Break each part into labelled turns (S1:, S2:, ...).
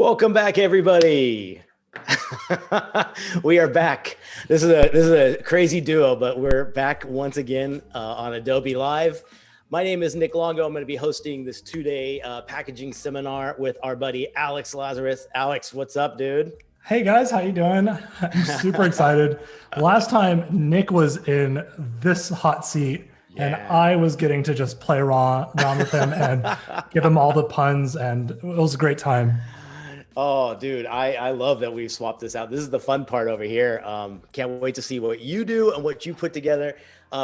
S1: Welcome back, everybody. We are back. This is a crazy duo, but we're back once again on Adobe Live. My name is Nick Longo. I'm going to be hosting this two-day packaging seminar with our buddy Alex Lazaris. Alex, what's up, dude?
S2: Hey guys, how you doing? I'm super excited. Last time Nick was in this hot seat and I was getting to just play around with him and give him all the puns, and it was a great time.
S1: Oh, dude, I love that we've swapped this out. This is the fun part over here. Can't wait to see what you do and what you put together.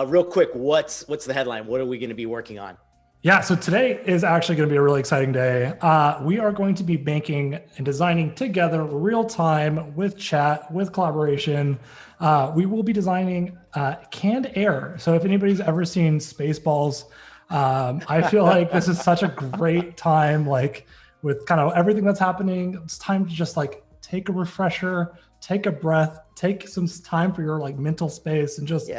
S1: Real quick, what's the headline? What are we going to be working on?
S2: Yeah, so today is actually going to be a really exciting day. We are going to be making and designing together real time with chat, with collaboration. We will be designing canned air. So if anybody's ever seen Spaceballs, I feel like this is such a great time, like with kind of everything that's happening. It's time to just like take a refresher, take a breath, take some time for your like mental space, and just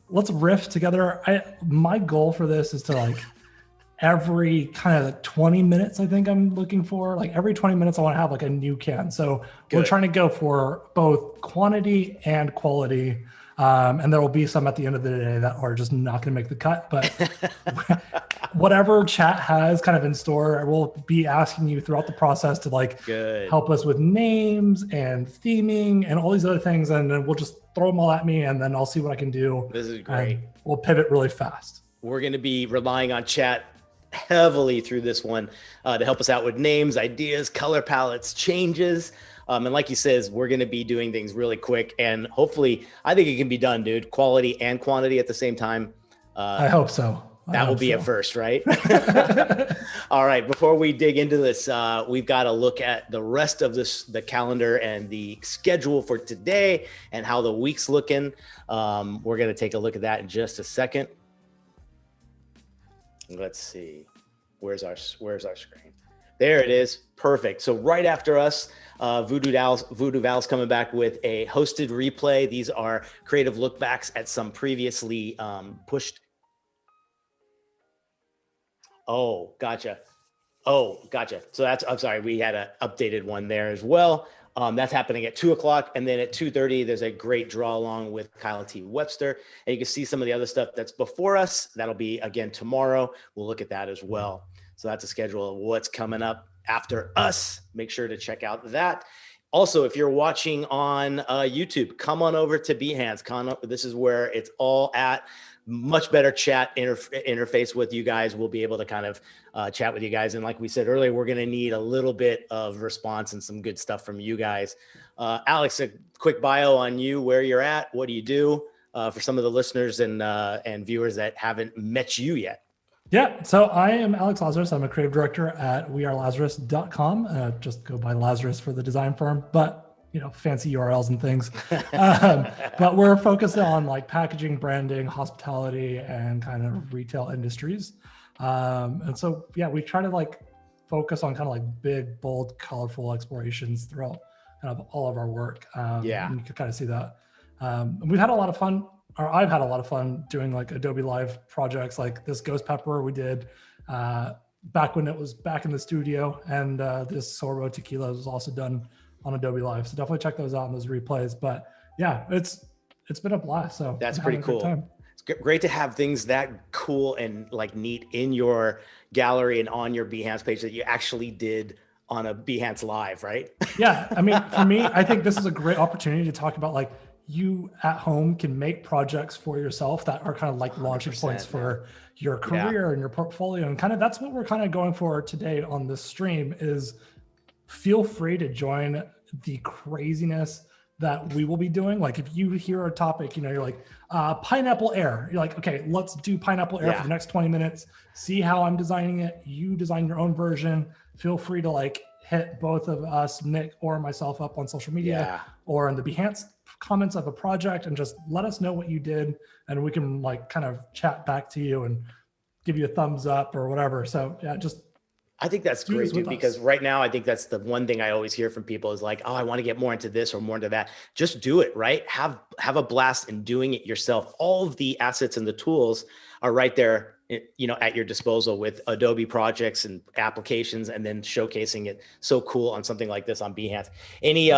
S2: let's riff together. My goal for this is to like every kind of like 20 minutes, I think I'm looking for, like every 20 minutes, I want to have like a new can. So we're trying to go for both quantity and quality. And there will be some at the end of the day that are just not going to make the cut, but whatever chat has kind of in store, I will be asking you throughout the process to like help us with names and theming and all these other things. And then we'll just throw them all at me and then I'll see what I can do.
S1: This is great.
S2: We'll pivot really fast.
S1: We're going to be relying on chat heavily through this one to help us out with names, ideas, color palettes, changes. And like he says, we're going to be doing things really quick, and hopefully I think it can be done, dude. Quality and quantity at the same time.
S2: I hope so.
S1: That will be a first, right? All right. Before we dig into this, we've got to look at the rest of the calendar and the schedule for today and how the week's looking. We're going to take a look at that in just a second. Let's see. Where's our screen? There it is. Perfect. So right after us, Voodoo Val's coming back with a hosted replay. These are creative lookbacks at some previously pushed. Oh, gotcha. So I'm sorry. We had an updated one there as well. That's happening at 2:00, and then at 2:30, there's a great draw along with Kyle T. Webster. And you can see some of the other stuff that's before us. That'll be again tomorrow. We'll look at that as well. So that's a schedule of what's coming up after us. Make sure to check out that. Also, if you're watching on YouTube, come on over to Behance. This is where it's all at. Much better chat interface with you guys. We'll be able to kind of chat with you guys. And like we said earlier, we're going to need a little bit of response and some good stuff from you guys. Alex, a quick bio on you, where you're at, what do you do for some of the listeners and viewers that haven't met you yet.
S2: Yeah, so I am Alex Lazaris. I'm a creative director at wearelazarus.com. Just go by Lazaris for the design firm, but fancy URLs and things. But we're focused on like packaging, branding, hospitality, and kind of retail industries. And so, yeah, we try to like focus on kind of like big, bold, colorful explorations throughout kind of all of our work. And you can kind of see that. We've had a lot of fun, or I've had a lot of fun doing like Adobe Live projects like this Ghost Pepper we did back when it was back in the studio. And this Sorbo Tequila was also done on Adobe Live. So definitely check those out in those replays. But yeah, it's been a blast. So
S1: that's pretty cool. It's great to have things that cool and like neat in your gallery and on your Behance page that you actually did on a Behance Live, right?
S2: Yeah. I mean, for me, I think this is a great opportunity to talk about like you at home can make projects for yourself that are kind of like launching points for your career and your portfolio. And kind of that's what we're kind of going for today on this stream is feel free to join the craziness that we will be doing. Like if you hear a topic, you're like pineapple air, you're like, okay, let's do pineapple air for the next 20 minutes. See how I'm designing it. You design your own version. Feel free to like hit both of us, Nick or myself, up on social media or in the Behance comments of a project and just let us know what you did. And we can like kind of chat back to you and give you a thumbs up or whatever. So yeah,
S1: I think that's great, dude, because right now I think that's the one thing I always hear from people is like, oh, I want to get more into this or more into that. Just do it, right? Have a blast in doing it yourself. All of the assets and the tools are right there at your disposal with Adobe projects and applications, and then showcasing it so cool on something like this on Behance. Any,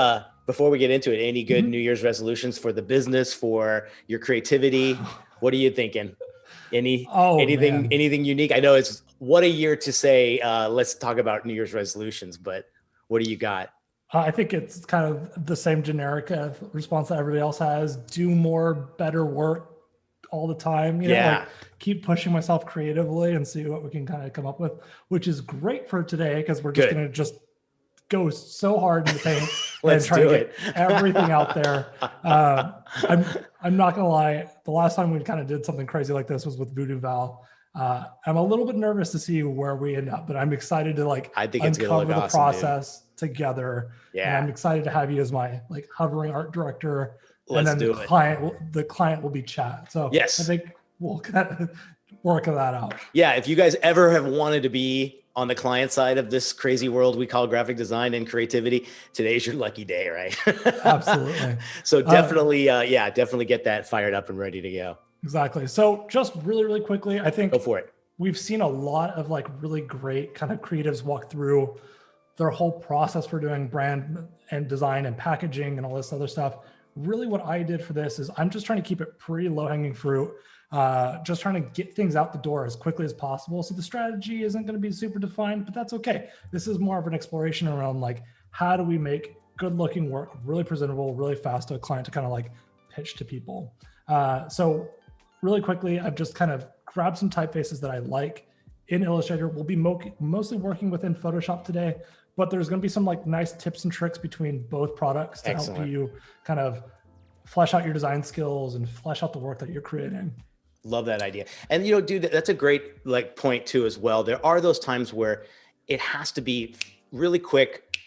S1: before we get into it, any good New Year's resolutions for the business, for your creativity? What are you thinking? Anything unique? I know it's what a year to say, let's talk about New Year's resolutions, but what do you got?
S2: I think it's kind of the same generic response that everybody else has. Do more, better work all the time. Like keep pushing myself creatively and see what we can kind of come up with, which is great for today because we're just going to just go so hard in the paint and try to get everything out there. I'm not gonna lie. The last time we kind of did something crazy like this was with Voodoo Val. I'm a little bit nervous to see where we end up, but I'm excited to I think uncover the process together. Yeah. And I'm excited to have you as my hovering art director. And then the client will be chat. So yes, I think we'll kind of work that out.
S1: Yeah. If you guys ever have wanted to be on the client side of this crazy world we call graphic design and creativity, today's your lucky day, right?
S2: Absolutely.
S1: So definitely, definitely get that fired up and ready to go.
S2: Exactly. So just really, really quickly, I think
S1: go for it.
S2: We've seen a lot of really great kind of creatives walk through their whole process for doing brand and design and packaging and all this other stuff. Really what I did for this is I'm just trying to keep it pretty low hanging fruit. Just trying to get things out the door as quickly as possible. So the strategy isn't going to be super defined, but that's okay. This is more of an exploration around how do we make good looking work, really presentable, really fast to a client to kind of pitch to people. So really quickly, I've just kind of grabbed some typefaces that I like in Illustrator. We'll be mostly working within Photoshop today, but there's going to be some nice tips and tricks between both products to help you kind of flesh out your design skills and flesh out the work that you're creating.
S1: Love that idea. And, dude, that's a great point too, as well. There are those times where it has to be really quick,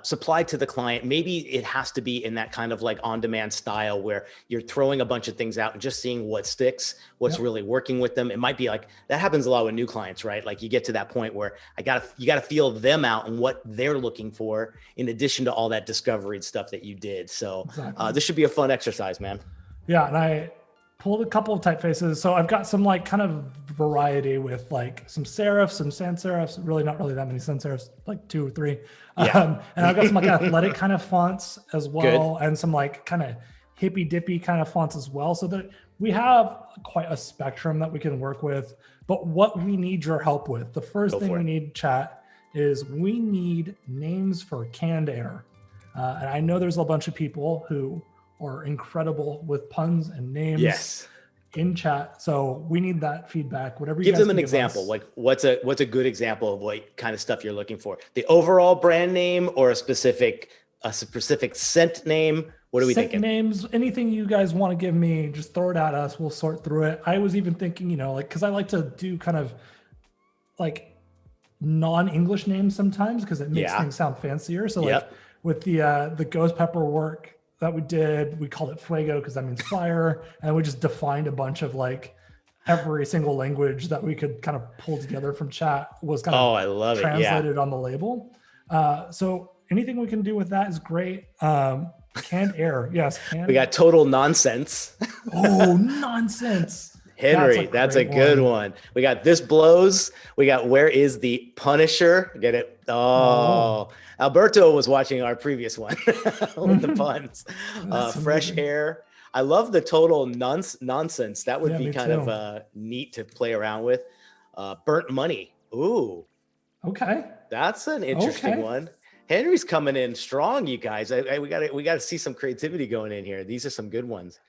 S1: supplied to the client. Maybe it has to be in that kind of on-demand style where you're throwing a bunch of things out and just seeing what sticks, what's really working with them. It might be that happens a lot with new clients, right? You get to that point where you gotta feel them out and what they're looking for in addition to all that discovery stuff that you did. So this should be a fun exercise, man.
S2: Yeah. And I pulled a couple of typefaces. So I've got some kind of variety with some serifs, some sans serifs, really not really that many sans serifs, 2 or 3. Yeah. And I've got some athletic kind of fonts as well. Good. And some kind of hippy dippy kind of fonts as well. So that we have quite a spectrum that we can work with, but what we need your help with, the first thing we need, chat, is we need names for canned air. And I know there's a bunch of people who are incredible with puns and names in chat. So we need that feedback. Whatever you
S1: give them an example. What's a good example of what kind of stuff you're looking for? The overall brand name or a specific scent name? What are we thinking?
S2: Names, anything you guys want to give me, just throw it at us. We'll sort through it. I was even thinking, because I like to do kind of non-English names sometimes because it makes things sound fancier. So with the ghost pepper work that we did, we called it Fuego because that means fire. And we just defined a bunch of every single language that we could kind of pull together from chat was kind of
S1: I love
S2: translated on the label. So anything we can do with that is great. Canned air. Yes.
S1: We got total nonsense.
S2: Oh, nonsense.
S1: Henry, that's a good one. We got this blows. We got where is the Punisher? Get it? Oh. Alberto was watching our previous one with the puns. Fresh air. I love the total nonsense. That would be kind of neat to play around with. Burnt money. Ooh.
S2: Okay.
S1: That's an interesting one. Henry's coming in strong, you guys. We got to see some creativity going in here. These are some good ones.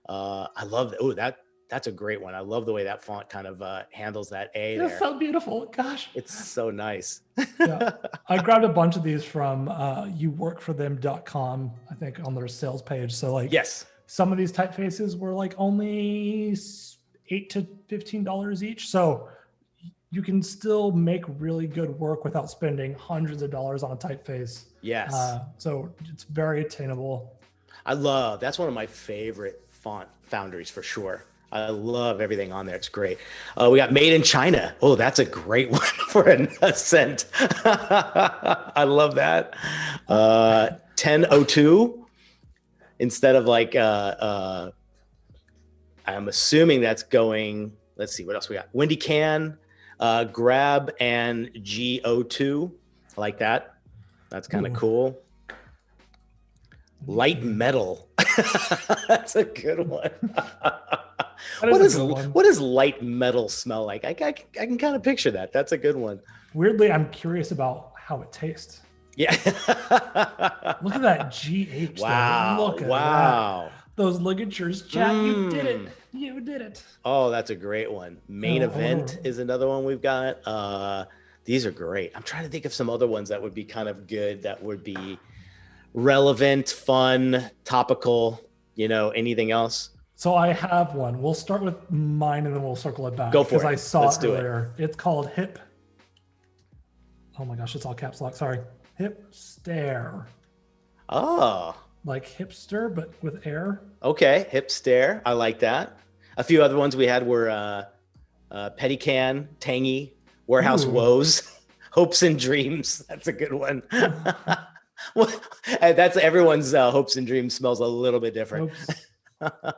S1: I love that. Oh, that's a great one. I love the way that font kind of handles that A there.
S2: It's so beautiful. Gosh.
S1: It's so nice.
S2: I grabbed a bunch of these from youworkforthem.com, I think, on their sales page. So some of these typefaces were only $8 to $15 each. So you can still make really good work without spending hundreds of dollars on a typeface.
S1: Yes.
S2: So it's very attainable.
S1: That's one of my favorite font foundries for sure. I love everything on there. It's great. We got made in China. Oh, that's a great one for a scent. I love that. 1002 instead of I'm assuming that's going let's see what else we got. Windy Can, Grab, and GO2. I like that. That's kind of cool. Light Metal. That's a good one. What does light metal smell like? I can kind of picture that. That's a good one.
S2: Weirdly, I'm curious about how it tastes.
S1: Yeah.
S2: Look at that GH.
S1: Wow.
S2: Look at that. Those ligatures, chat. You did it. You did it.
S1: Oh, that's a great one. Main Event is another one we've got. These are great. I'm trying to think of some other ones that would be kind of good, that would be relevant, fun, topical, anything else.
S2: So I have one. We'll start with mine and then we'll circle it back.
S1: Go for it.
S2: Because I saw
S1: Let's
S2: it
S1: do
S2: earlier. It's called Hip. Oh my gosh, it's all caps lock. Sorry. Hip Stare.
S1: Oh.
S2: Like hipster, but with air.
S1: Okay. Hip Stare. I like that. A few other ones we had were Petty Can, Tangy, Warehouse Woes, Hopes and Dreams. That's a good one. Well, that's everyone's hopes and dreams smells a little bit different. That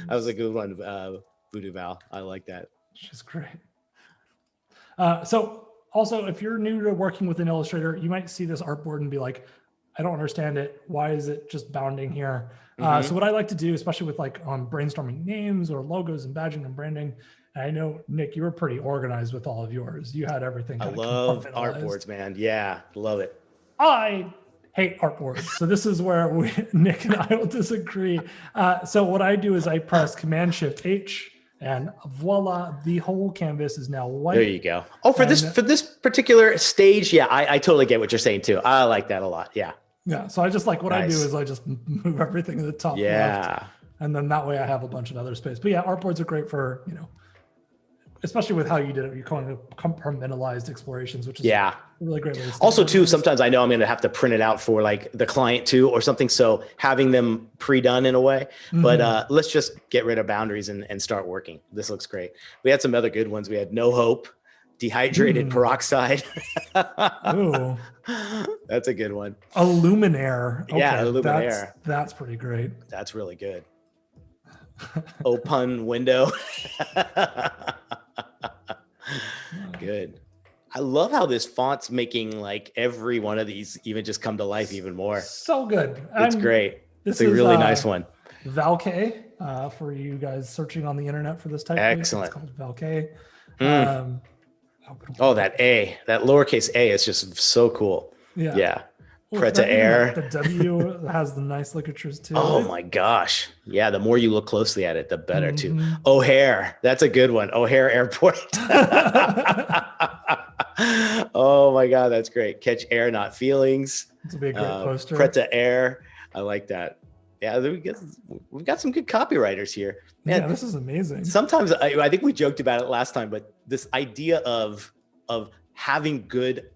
S1: was a good one, Voodoo Val. I like that.
S2: She's great. So also, if you're new to working with an Illustrator, you might see this artboard and be like, I don't understand it. Why is it just bounding here? So what I like to do, especially with brainstorming names or logos and badging and branding, and I know, Nick, you were pretty organized with all of yours. You had everything.
S1: I love artboards, man. Yeah, love it.
S2: I hate artboards. So this is where Nick and I will disagree. So what I do is I press Command-Shift-H, and voila, the whole canvas is now white.
S1: There you go. Oh, for this particular stage, yeah, I totally get what you're saying too. I like that a lot. Yeah.
S2: Yeah. So I just I do is I just move everything to the top left, and then that way I have a bunch of other space. But yeah, artboards are great for especially with how you did it. You're calling it compartmentalized explorations, which is a really great way to
S1: also too, sometimes I know I'm going to have to print it out for the client too or something. So having them pre-done in a way, but let's just get rid of boundaries and start working. This looks great. We had some other good ones. We had No Hope, Dehydrated Peroxide.
S2: Ooh.
S1: That's a good one.
S2: Illuminaire. Okay,
S1: yeah, Illuminaire.
S2: That's pretty great.
S1: That's really good. Open window. Good. I love how this font's making every one of these even just come to life even more.
S2: So good.
S1: It's great. It's a really nice one.
S2: Valk, for you guys searching on the internet for this type.
S1: Excellent.
S2: It's called Valk.
S1: That A, that lowercase a is just so cool. Yeah. Preta Air.
S2: The W has the nice ligatures too.
S1: Oh my gosh. Yeah. The more you look closely at it, the better too. O'Hare. That's a good one. O'Hare Airport. Oh my God. That's great. Catch air, not feelings.
S2: It's a big great poster.
S1: Preta Air. I like that. Yeah. We've got some good copywriters here. Man,
S2: yeah, this is amazing.
S1: Sometimes I think we joked about it last time, but this idea of having good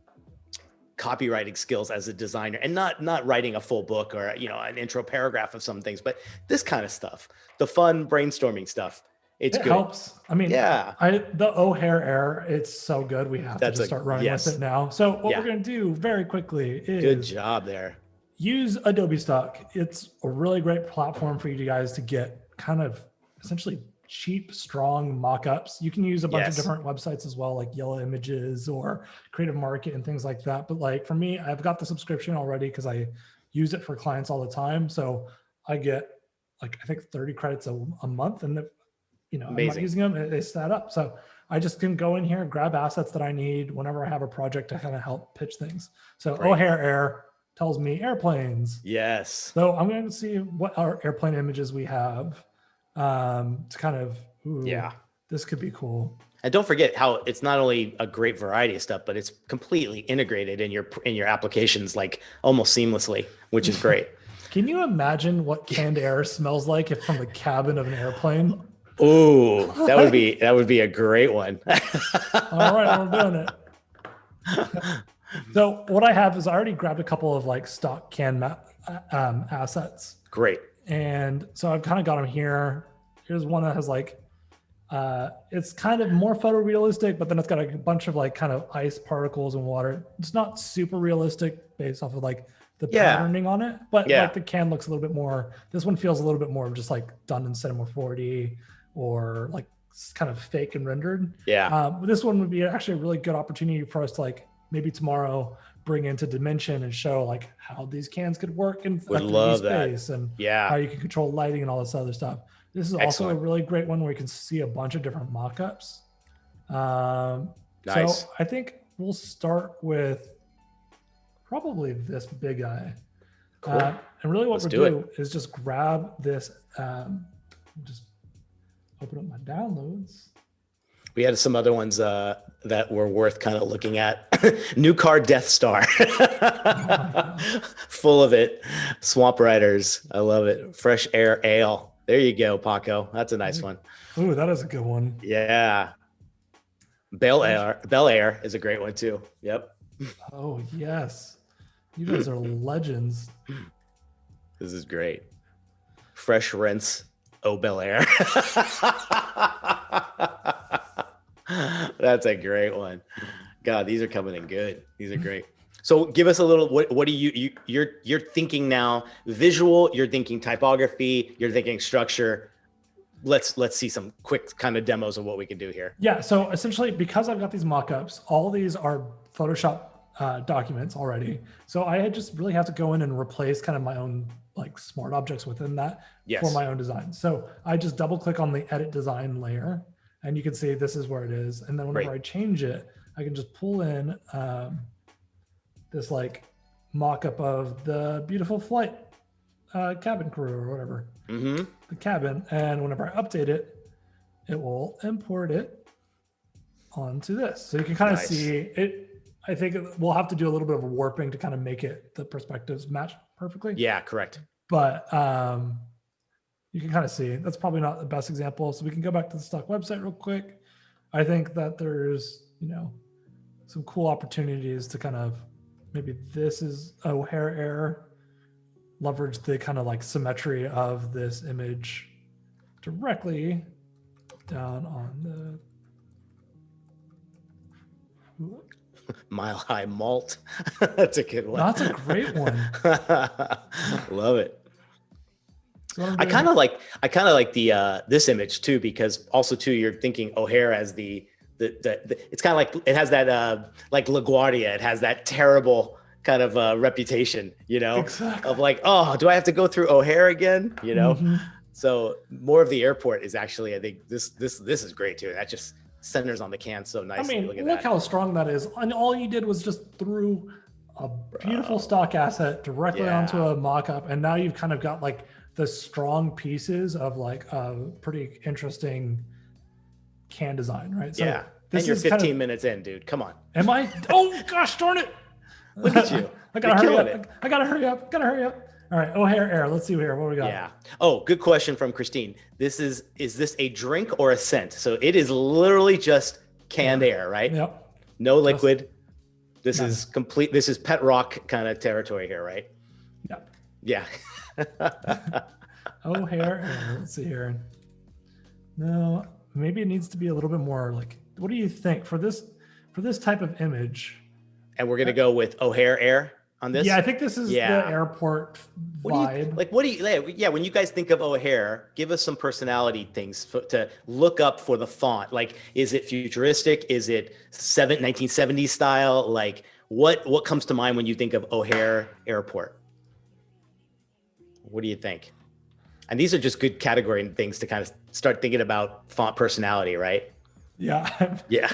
S1: copywriting skills as a designer and not writing a full book or an intro paragraph of some things, but this kind of stuff, the fun brainstorming stuff, it good.
S2: Helps. I mean, the O'Hare Air, it's so good. We have to just start running with it now. So what we're going to do very quickly is
S1: good job there.
S2: Use Adobe Stock. It's a really great platform for you guys to get kind of essentially cheap, strong mock-ups. You can use a bunch of different websites as well, like Yellow Images or Creative Market and things like that. But for me, I've got the subscription already because I use it for clients all the time. So I get I think 30 credits a month, and I'm not using them. They set up. So I just can go in here, grab assets that I need whenever I have a project to kind of help pitch things. So O'Hare Air tells me airplanes.
S1: Yes.
S2: So I'm going to see what our airplane images we have. To kind of this could be cool.
S1: And don't forget how it's not only a great variety of stuff, but it's completely integrated in your applications almost seamlessly, which is great.
S2: Can you imagine what canned air smells like if from the cabin of an airplane?
S1: Oh, that would be a great one.
S2: All right, we're doing it. So what I have is I already grabbed a couple of stock can assets.
S1: Great.
S2: And so I've kind of got them here. Here's one that has it's kind of more photorealistic, but then it's got a bunch of kind of ice particles and water. It's not super realistic based off of the patterning on it, but the can looks a little bit more, this one feels a little bit more of just done in Cinema 4D or kind of fake and rendered.
S1: Yeah.
S2: This one would be actually a really good opportunity for us to like maybe tomorrow bring into Dimension and show like how these cans could work in
S1: Would
S2: a 3D
S1: love that.
S2: space and
S1: Yeah.
S2: how you can control lighting and all this other stuff. This is also a
S1: Excellent.
S2: really great one where you can see a bunch of different mock-ups.
S1: Nice.
S2: So I think we'll start with probably this big guy.
S1: Cool.
S2: And really what
S1: Let's
S2: we'll
S1: do
S2: do is just grab this, just open up my downloads.
S1: We had some other ones that were worth kind of looking at. New car Death Star. Full of it. Swamp Riders. I love it. Fresh Air Ale. There you go, Paco. That's a nice one.
S2: Ooh, that is a good one.
S1: Yeah. Bel Air is a great one too. Yep.
S2: Oh, yes. You guys are legends.
S1: This is great. Fresh Rinse. Oh, Bel Air. That's a great one. God, these are coming in good. These are great. So give us a little, what do you're thinking now, visual, you're thinking typography, you're thinking structure. Let's see some quick kind of demos of what we can do here.
S2: Yeah. So essentially, because I've got these mock-ups, all these are Photoshop documents already. So I just really have to go in and replace kind of my own like smart objects within that for my own design. So I just double click on the edit design layer and you can see this is where it is. And then whenever I change it, I can just pull in this like mock-up of the beautiful flight cabin crew or whatever, the cabin. And whenever I update it, it will import it onto this. So you can kind of see it. I think we'll have to do a little bit of a warping to kind of make it, the perspectives match perfectly.
S1: Yeah, correct.
S2: But you can kind of see that's probably not the best example. So we can go back to the stock website real quick. I think that there's, some cool opportunities to kind of, maybe this is O'Hare Air, leverage the kind of like symmetry of this image directly down on the
S1: Mile High Malt. That's a good one.
S2: That's a great one.
S1: Love it. So I kind of like the this image too, because also too you're thinking O'Hare as the it's kind of like it has that like LaGuardia. It has that terrible kind of reputation,
S2: exactly.
S1: of like, oh, do I have to go through O'Hare again? So more of the airport is actually, I think this is great too. That just centers on the can so nicely.
S2: I mean, look how strong that is. And all you did was just threw a beautiful stock asset directly onto a mock-up, and now you've kind of got like the strong pieces of like a pretty interesting can design, right? So
S1: and you're 15 minutes in, dude. Come on.
S2: Am I? Oh gosh, darn it!
S1: Look at you.
S2: I gotta hurry up. All right, O'Hare Air. Let's see here. What we got?
S1: Yeah. Oh, good question from Christine. Is this a drink or a scent? So it is literally just canned air, right?
S2: Yep.
S1: No liquid. This is complete. This is pet rock kind of territory here, right?
S2: Yep.
S1: Yeah.
S2: O'Hare Air. Let's see here. No, maybe it needs to be a little bit more like, what do you think for this type of image?
S1: And we're going to go with O'Hare Air on this?
S2: Yeah, I think this is the airport vibe.
S1: When you guys think of O'Hare, give us some personality things to look up for the font. Like, is it futuristic? Is it 1970s style? Like, what comes to mind when you think of O'Hare Airport? What do you think? And these are just good category things to kind of start thinking about font personality, right?
S2: Yeah.
S1: Yeah.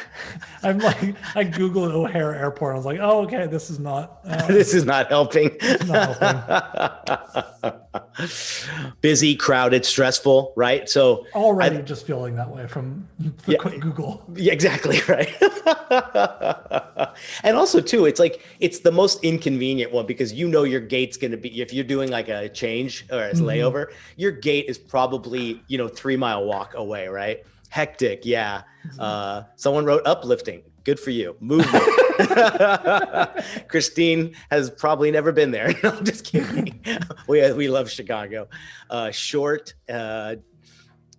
S2: I'm like, I Googled O'Hare Airport. I was like, oh, okay, this is not.
S1: This is not helping.
S2: It's not helping.
S1: Busy, crowded, stressful, right? So
S2: already just feeling that way from the quick Google.
S1: Yeah, exactly, right. And also too, it's like, it's the most inconvenient one because your gate's going to be, if you're doing like a change or a layover, your gate is probably, 3 mile walk away, right? Hectic. Yeah. Someone wrote uplifting. Good for you. Movement. Christine has probably never been there. No, I'm just kidding. We love Chicago. Short,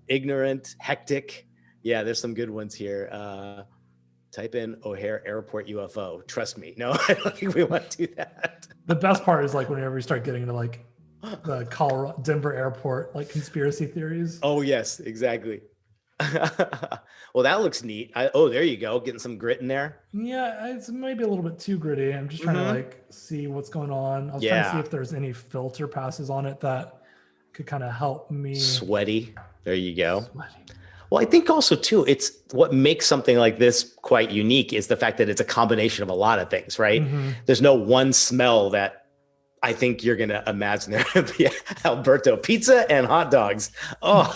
S1: ignorant, hectic. Yeah, there's some good ones here. Type in O'Hare Airport UFO. Trust me. No, I don't think we want to do that.
S2: The best part is like whenever we start getting into like the Denver airport, like conspiracy theories.
S1: Oh, yes, exactly. Well, that looks neat. Oh, there you go. Getting some grit in there.
S2: Yeah, it's maybe a little bit too gritty. I'm just trying to like see what's going on. I was trying to see
S1: Yeah.
S2: if there's any filter passes on it that could kind of help me.
S1: Sweaty. There you go.
S2: Sweaty.
S1: Well, I think also too, it's what makes something like this quite unique is the fact that it's a combination of a lot of things, right? There's no one smell that I think you're going to imagine there would be Alberto pizza and hot dogs. Oh,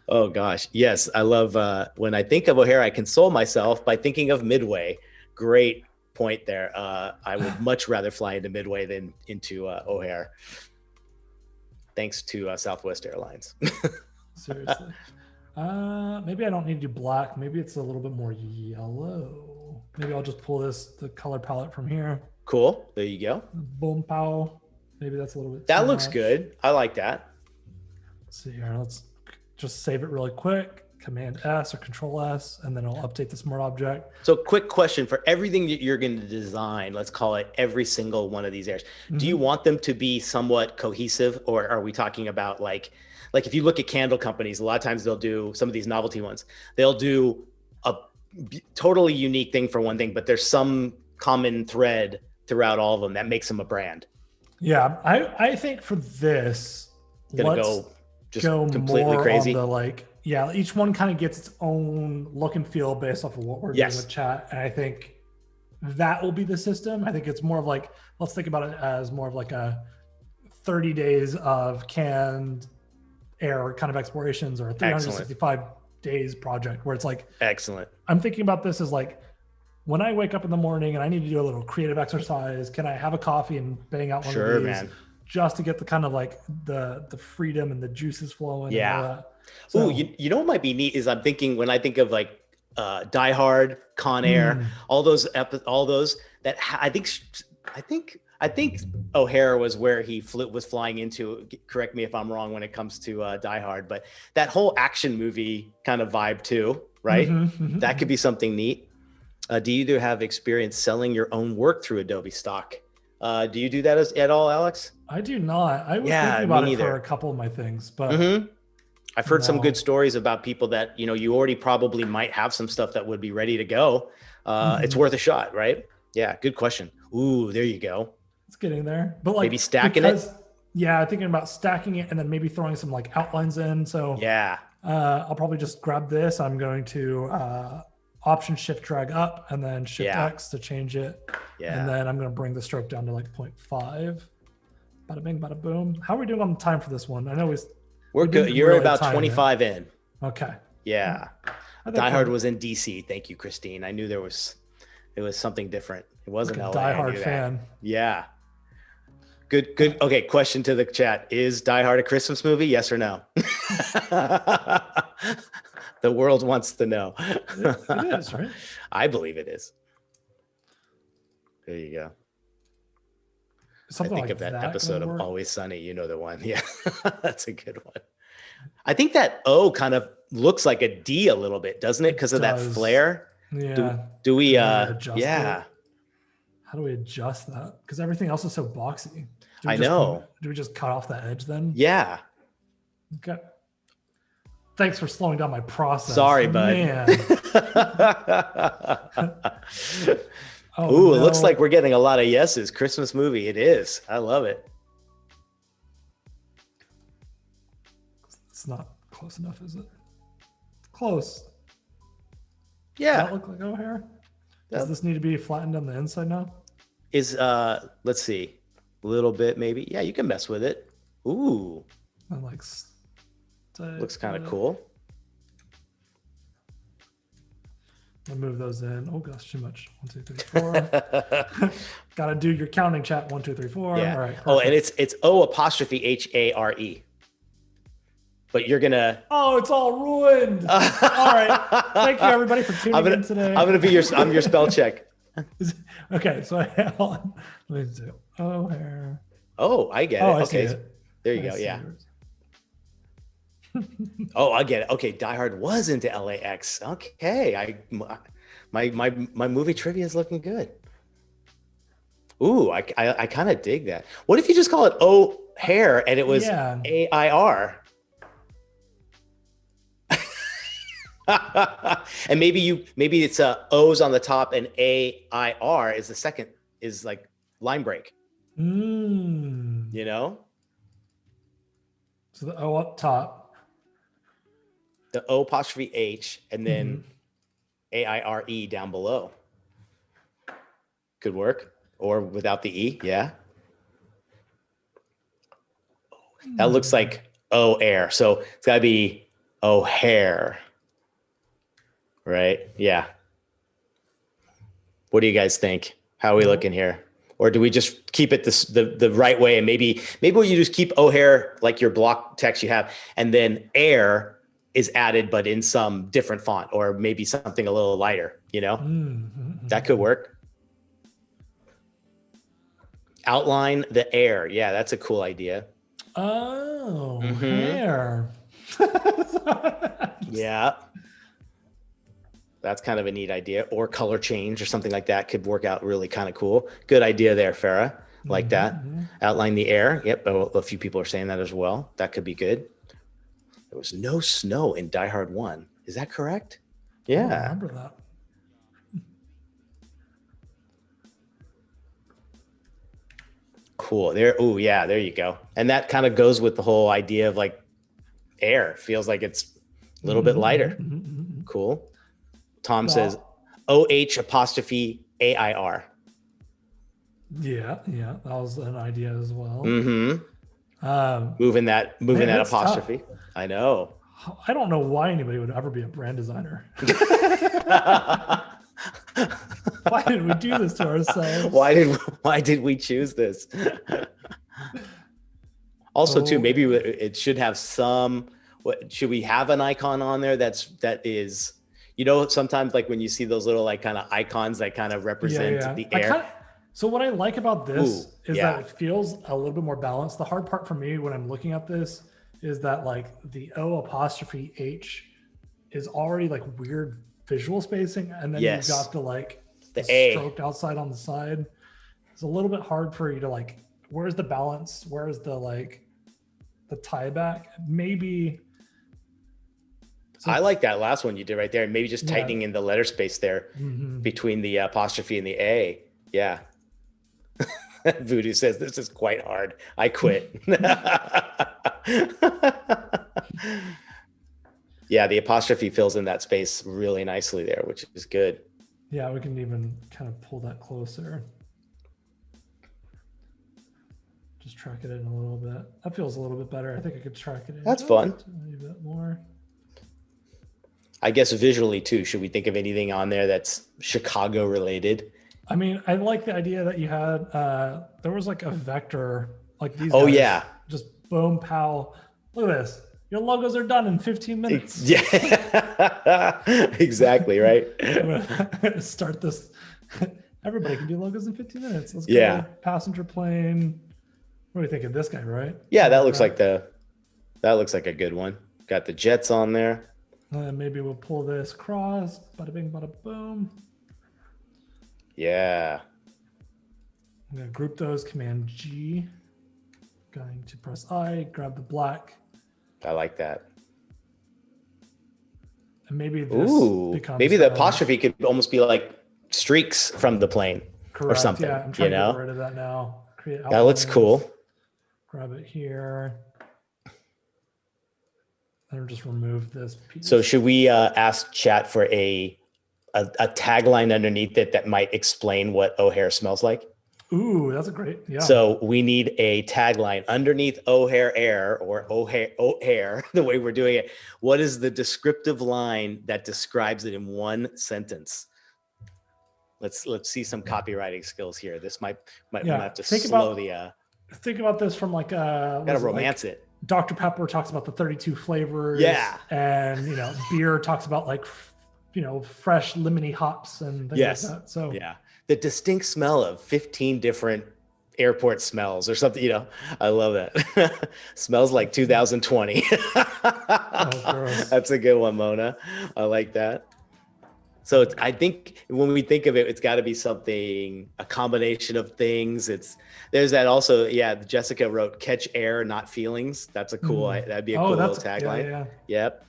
S1: oh gosh. Yes. I love, when I think of O'Hare, I console myself by thinking of Midway. Great point there. I would much rather fly into Midway than into O'Hare. Thanks to Southwest Airlines.
S2: Seriously. Maybe I don't need to do black. Maybe it's a little bit more yellow. Maybe I'll just pull the color palette from here.
S1: Cool. There you go.
S2: Boom, pow. Maybe that's a little bit.
S1: That looks good. I like that.
S2: Let's see here. Let's just save it really quick. Command S or Control S, and then I'll update the smart object.
S1: So quick question for everything that you're going to design, let's call it every single one of these areas. Do you want them to be somewhat cohesive, or are we talking about like if you look at candle companies, a lot of times they'll do some of these novelty ones, they'll do a totally unique thing for one thing, but there's some common thread throughout all of them that makes them a brand.
S2: Yeah, I think for this,
S1: Gonna go completely crazy.
S2: On the yeah, each one kind of gets its own look and feel based off of what we're doing with chat. And I think that will be the system. I think it's more of like, let's think about it as more of like a 30 days of canned air kind of explorations or a 365 days project where it's like,
S1: excellent.
S2: I'm thinking about this as like, when I wake up in the morning and I need to do a little creative exercise, can I have a coffee and bang out one of these? Man. Just to get the kind of like the freedom and the juices flowing.
S1: Yeah.
S2: And all that.
S1: So, you know what might be neat is I'm thinking when I think of like Die Hard, Con Air, all those that I think O'Hare was where he was flying into. Correct me if I'm wrong when it comes to Die Hard, but that whole action movie kind of vibe too, right? That could be something neat. Do you either have experience selling your own work through Adobe Stock? Do you do that at all, Alex?
S2: I do not. I was thinking about it for a couple of my things, but
S1: I've heard some good stories about people that, you already probably might have some stuff that would be ready to go. It's worth a shot, right? Yeah. Good question. Ooh, there you go.
S2: It's getting there, but like
S1: maybe stacking it.
S2: Yeah. Thinking about stacking it and then maybe throwing some like outlines in. So
S1: yeah,
S2: I'll probably just grab this. I'm going to, Option Shift drag up and then Shift X to change it. Yeah. And then I'm going to bring the stroke down to like 0.5. Bada bing, bada boom. How are we doing on time for this one? I know
S1: we're good. You're really about 25 in.
S2: Okay.
S1: Yeah. Die Hard was in DC. Thank you, Christine. I knew it was something different. It wasn't LA.
S2: Die Hard fan.
S1: Yeah. Good. Okay. Question to the chat. Is Die Hard a Christmas movie? Yes or no? The world wants to know.
S2: It is, right?
S1: I believe it is. There you go.
S2: Something
S1: I think
S2: like
S1: of that episode of Always Sunny. You know the one. Yeah, that's a good one. I think that O kind of looks like a D a little bit, doesn't it? Because of that flare.
S2: Yeah.
S1: Do we?
S2: Yeah. How do we adjust that? Because everything else is so boxy.
S1: I know.
S2: Do we just cut off the edge then?
S1: Yeah.
S2: Okay. Thanks for slowing down my process.
S1: Sorry, bud.
S2: Man.
S1: Ooh, it looks like we're getting a lot of yeses. Christmas movie. It is. I love it.
S2: It's not close enough, is it? Close.
S1: Yeah.
S2: Does that look like O'Hare? Does this need to be flattened on the inside now?
S1: Let's see. A little bit, maybe. Yeah, you can mess with it. Ooh.
S2: And like
S1: looks kind of cool.
S2: I'll move those in. Oh gosh, too much. 1, 2, 3, 4. Gotta do your counting chat. 1, 2, 3, 4.
S1: Yeah.
S2: All right. Perfect.
S1: Oh, and it's O''Hare. But you're gonna.
S2: Oh, it's all ruined. All right. Thank you everybody for tuning in today.
S1: I'm gonna be I'm your spell check.
S2: Okay, so let me do O'Hare.
S1: Oh, I get it.
S2: I
S1: okay,
S2: see it.
S1: There you go. Yeah. Oh, I get it. Okay, Die Hard was into LAX. Okay, my movie trivia is looking good. Ooh, I kind of dig that. What if you just call it O'Hare and it was AIR? And maybe it's O's on the top and AIR is the second, is like line break,
S2: Mm.
S1: you know?
S2: So the O up top.
S1: The O apostrophe H and then
S2: Mm-hmm.
S1: AIRE down below. Could work. Or without the E, yeah. That looks like O-air. So it's got to be O'Hare. Right? Yeah. What do you guys think? How are we looking here? Or do we just keep it the right way? And maybe you just keep O'Hare like your block text you have, and then air is added, but in some different font, or maybe something a little lighter, you know?
S2: Mm-hmm.
S1: That could work. Outline the air. Yeah, that's a cool idea.
S2: Oh, hair.
S1: Yeah. That's kind of a neat idea. Or color change or something like that could work out really kind of cool. Good idea there, Farah. Like that. Outline the air. Yep. A few people are saying that as well. That could be good. There was no snow in Die Hard 1. Is that correct? Yeah.
S2: I remember that.
S1: Cool. There. Oh, yeah. There you go. And that kind of goes with the whole idea of like air. Feels like it's a little bit lighter. Cool. Tom says OH apostrophe AIR.
S2: Yeah, that was an idea as well.
S1: Moving that apostrophe.
S2: Tough.
S1: I know.
S2: I don't know why anybody would ever be a brand designer. Why did we do this to ourselves?
S1: Why did we choose this? Also, too, maybe it should have some. Should we have an icon on there that is, you know, sometimes like when you see those little like kind of icons that kind of represent the air.
S2: So what I like about this is that it feels a little bit more balanced. The hard part for me when I'm looking at this is that like the O apostrophe H is already like weird visual spacing, and then you've got the
S1: A
S2: stroked outside on the side. It's a little bit hard for you to like, where's the balance? Where's the like the tie back? Maybe.
S1: I like that last one you did right there, and maybe just tightening in the letter space there between the apostrophe and the A. Yeah. Voodoo says this is quite hard. I quit. Yeah, the apostrophe fills in that space really nicely there, which is good.
S2: Yeah, we can even kind of pull that closer. Just track it in a little bit. That feels a little bit better. I think I could track it in.
S1: That's fun.
S2: A bit more.
S1: I guess visually too, should we think of anything on there that's Chicago related?
S2: I mean, I like the idea that you had, there was like a vector, like these
S1: guys,
S2: yeah. Just boom, pow. Look at this. Your logos are done in 15 minutes.
S1: Yeah, exactly, right?
S2: Start this. Everybody can do logos in 15 minutes. Let's go. Passenger plane. What do you think of this guy, right?
S1: Yeah, that looks like a good one. Got the jets on there.
S2: Maybe we'll pull this across. Bada bing, bada boom.
S1: Yeah.
S2: I'm going to group those, Command G. Going to press I, grab the black.
S1: I like that.
S2: And maybe this becomes...
S1: Maybe the apostrophe could almost be like streaks from the plane.
S2: Correct.
S1: Or something.
S2: Yeah, I'm trying to get rid of that now.
S1: That looks cool.
S2: Grab it here. And just remove this piece.
S1: So should we ask chat for a tagline underneath it that might explain what O'Hare smells like?
S2: Ooh, that's a great, yeah.
S1: So we need a tagline underneath O'Hare Air or O'Hare, the way we're doing it. What is the descriptive line that describes it in one sentence? Let's see some copywriting skills here. This might have to slow the.
S2: Think about this from like
S1: gotta romance it.
S2: Dr. Pepper talks about the 32 flavors.
S1: Yeah.
S2: And beer talks about like fresh lemony hops and things like that. So
S1: yeah. The distinct smell of 15 different airport smells or something, I love that. Smells like 2020. That's a good one, Mona. I like that. So I think when we think of it, it's got to be something, a combination of things. There's that also. Yeah. Jessica wrote catch air, not feelings. That's a cool, that'd be a cool little tagline.
S2: Yeah.
S1: Yep.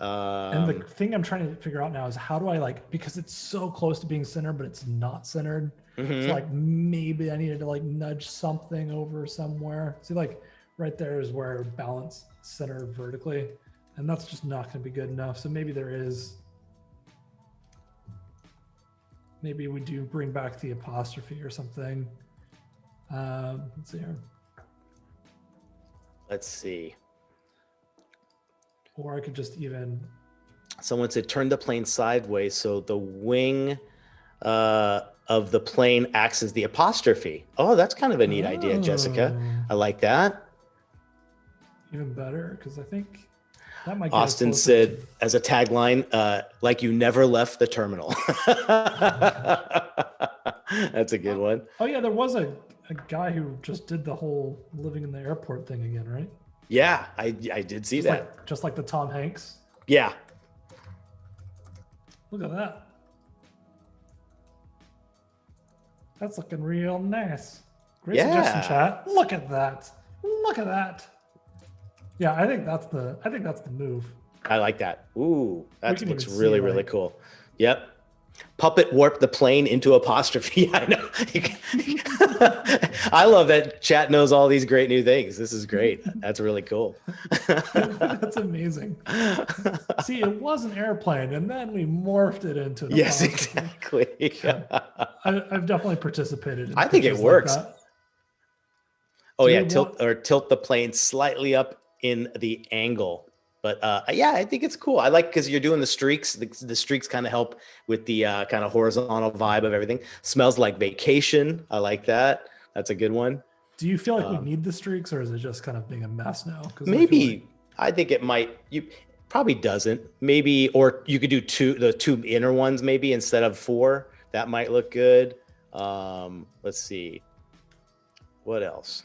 S2: And the thing I'm trying to figure out now is how do I because it's so close to being centered, but it's not centered.
S1: Mhm.
S2: So maybe I needed to nudge something over somewhere. See, right there is where balance center vertically, and that's just not going to be good enough. So maybe maybe we do bring back the apostrophe or something. Let's see here.
S1: Let's see.
S2: Or I could just even.
S1: Someone said turn the plane sideways so the wing of the plane acts as the apostrophe. Oh, that's kind of a neat idea, Jessica. I like that.
S2: Even better, because I think that might.
S1: Austin said as a tagline, like you never left the terminal. That's a good one.
S2: Oh yeah, there was a guy who just did the whole living in the airport thing again, right?
S1: Yeah, I did see that.
S2: Just like the Tom Hanks.
S1: Yeah.
S2: Look at that. That's looking real nice. Great suggestion, chat. Look at that. Look at that. Yeah, I think that's the move.
S1: I like that. Ooh, that looks really, really cool. Yep. Puppet warp the plane into apostrophe. I know. I love that chat knows all these great new things. This is great. That's really cool.
S2: That's amazing. See, it was an airplane, and then we morphed it into an
S1: yes,
S2: apostrophe.
S1: exactly.
S2: I've definitely participated in
S1: I think it works.
S2: Like
S1: oh yeah, tilt the plane slightly up in the angle. But yeah, I think it's cool. I like because you're doing the streaks. The streaks kind of help with the kind of horizontal vibe of everything. Smells like vacation. I like that. That's a good one.
S2: Do you feel like we need the streaks, or is it just kind of being a mess now?
S1: Maybe I think it might. You probably doesn't. Maybe, or you could do the two inner ones maybe instead of 4. That might look good. Let's see. What else?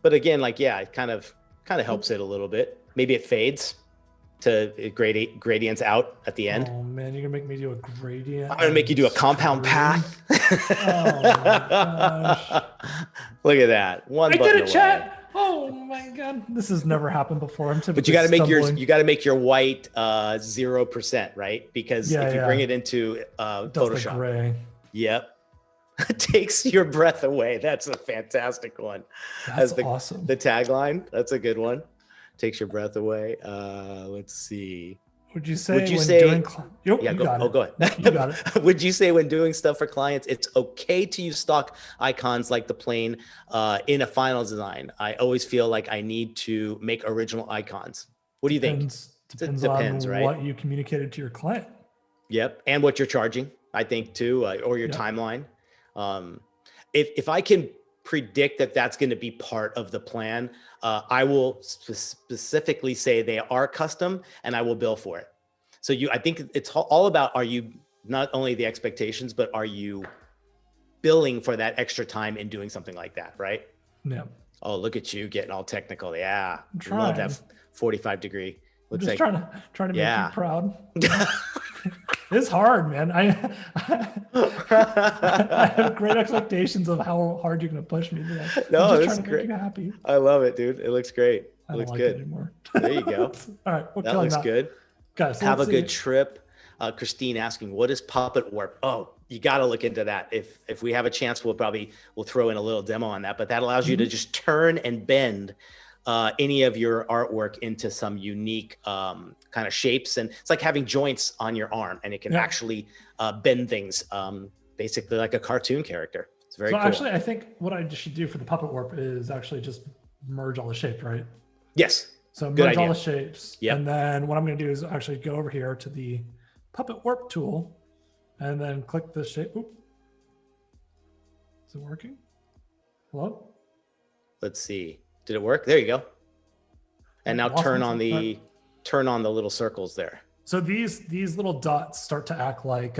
S1: But again, yeah, it kind of helps it a little bit. Maybe it fades to gradients out at the end.
S2: Oh man, you're gonna make me do a gradient.
S1: I'm gonna make you do a compound path.
S2: Oh my gosh.
S1: Look at that. I
S2: did it, chat. Oh my god. This has never happened before.
S1: But you gotta make your white 0%, right? Because if you bring it into Photoshop.
S2: Gray.
S1: Yep. It takes your breath away. That's a fantastic one.
S2: That's awesome.
S1: The tagline. That's a good one. Takes your breath away. Let's see.
S2: Would you say
S1: go ahead.
S2: You got it.
S1: Would you say when doing stuff for clients, it's okay to use stock icons like the plane in a final design? I always feel like I need to make original icons. What do you think?
S2: Depends on right? What you communicated to your client.
S1: Yep. And what you're charging, I think too, or your timeline. If I can predict that that's going to be part of the plan, I will specifically say they are custom and I will bill for it. So I think it's all about, are you not only the expectations, but are you billing for that extra time in doing something like that, right?
S2: Yeah.
S1: Oh, look at you getting all technical. Yeah.
S2: I
S1: love that 45 degree.
S2: Looks just trying to make you proud. It's hard, man. I have great expectations of how hard you're going to push me today.
S1: No,
S2: I'm
S1: this
S2: just
S1: is
S2: trying to
S1: great.
S2: make you happy.
S1: I love it, dude. It looks great. It looks good.
S2: Anymore.
S1: There you go.
S2: All right.
S1: That looks good.
S2: Guys,
S1: have a good trip. Christine asking, what is Puppet Warp? Oh, you got to look into that. If we have a chance, we'll throw in a little demo on that, but that allows you to just turn and bend any of your artwork into some unique kind of shapes. And it's like having joints on your arm, and it can actually bend things basically like a cartoon character. It's very cool.
S2: Actually, I think what I should do for the Puppet Warp is actually just merge all the shapes, right?
S1: Yes.
S2: So merge all the shapes. Yep. And then what I'm going to do is actually go over here to the Puppet Warp tool and then click the shape. Oop. Is it working? Hello?
S1: Let's see. Did it work? There you go. And now turn on the little circles there.
S2: So these little dots start to act like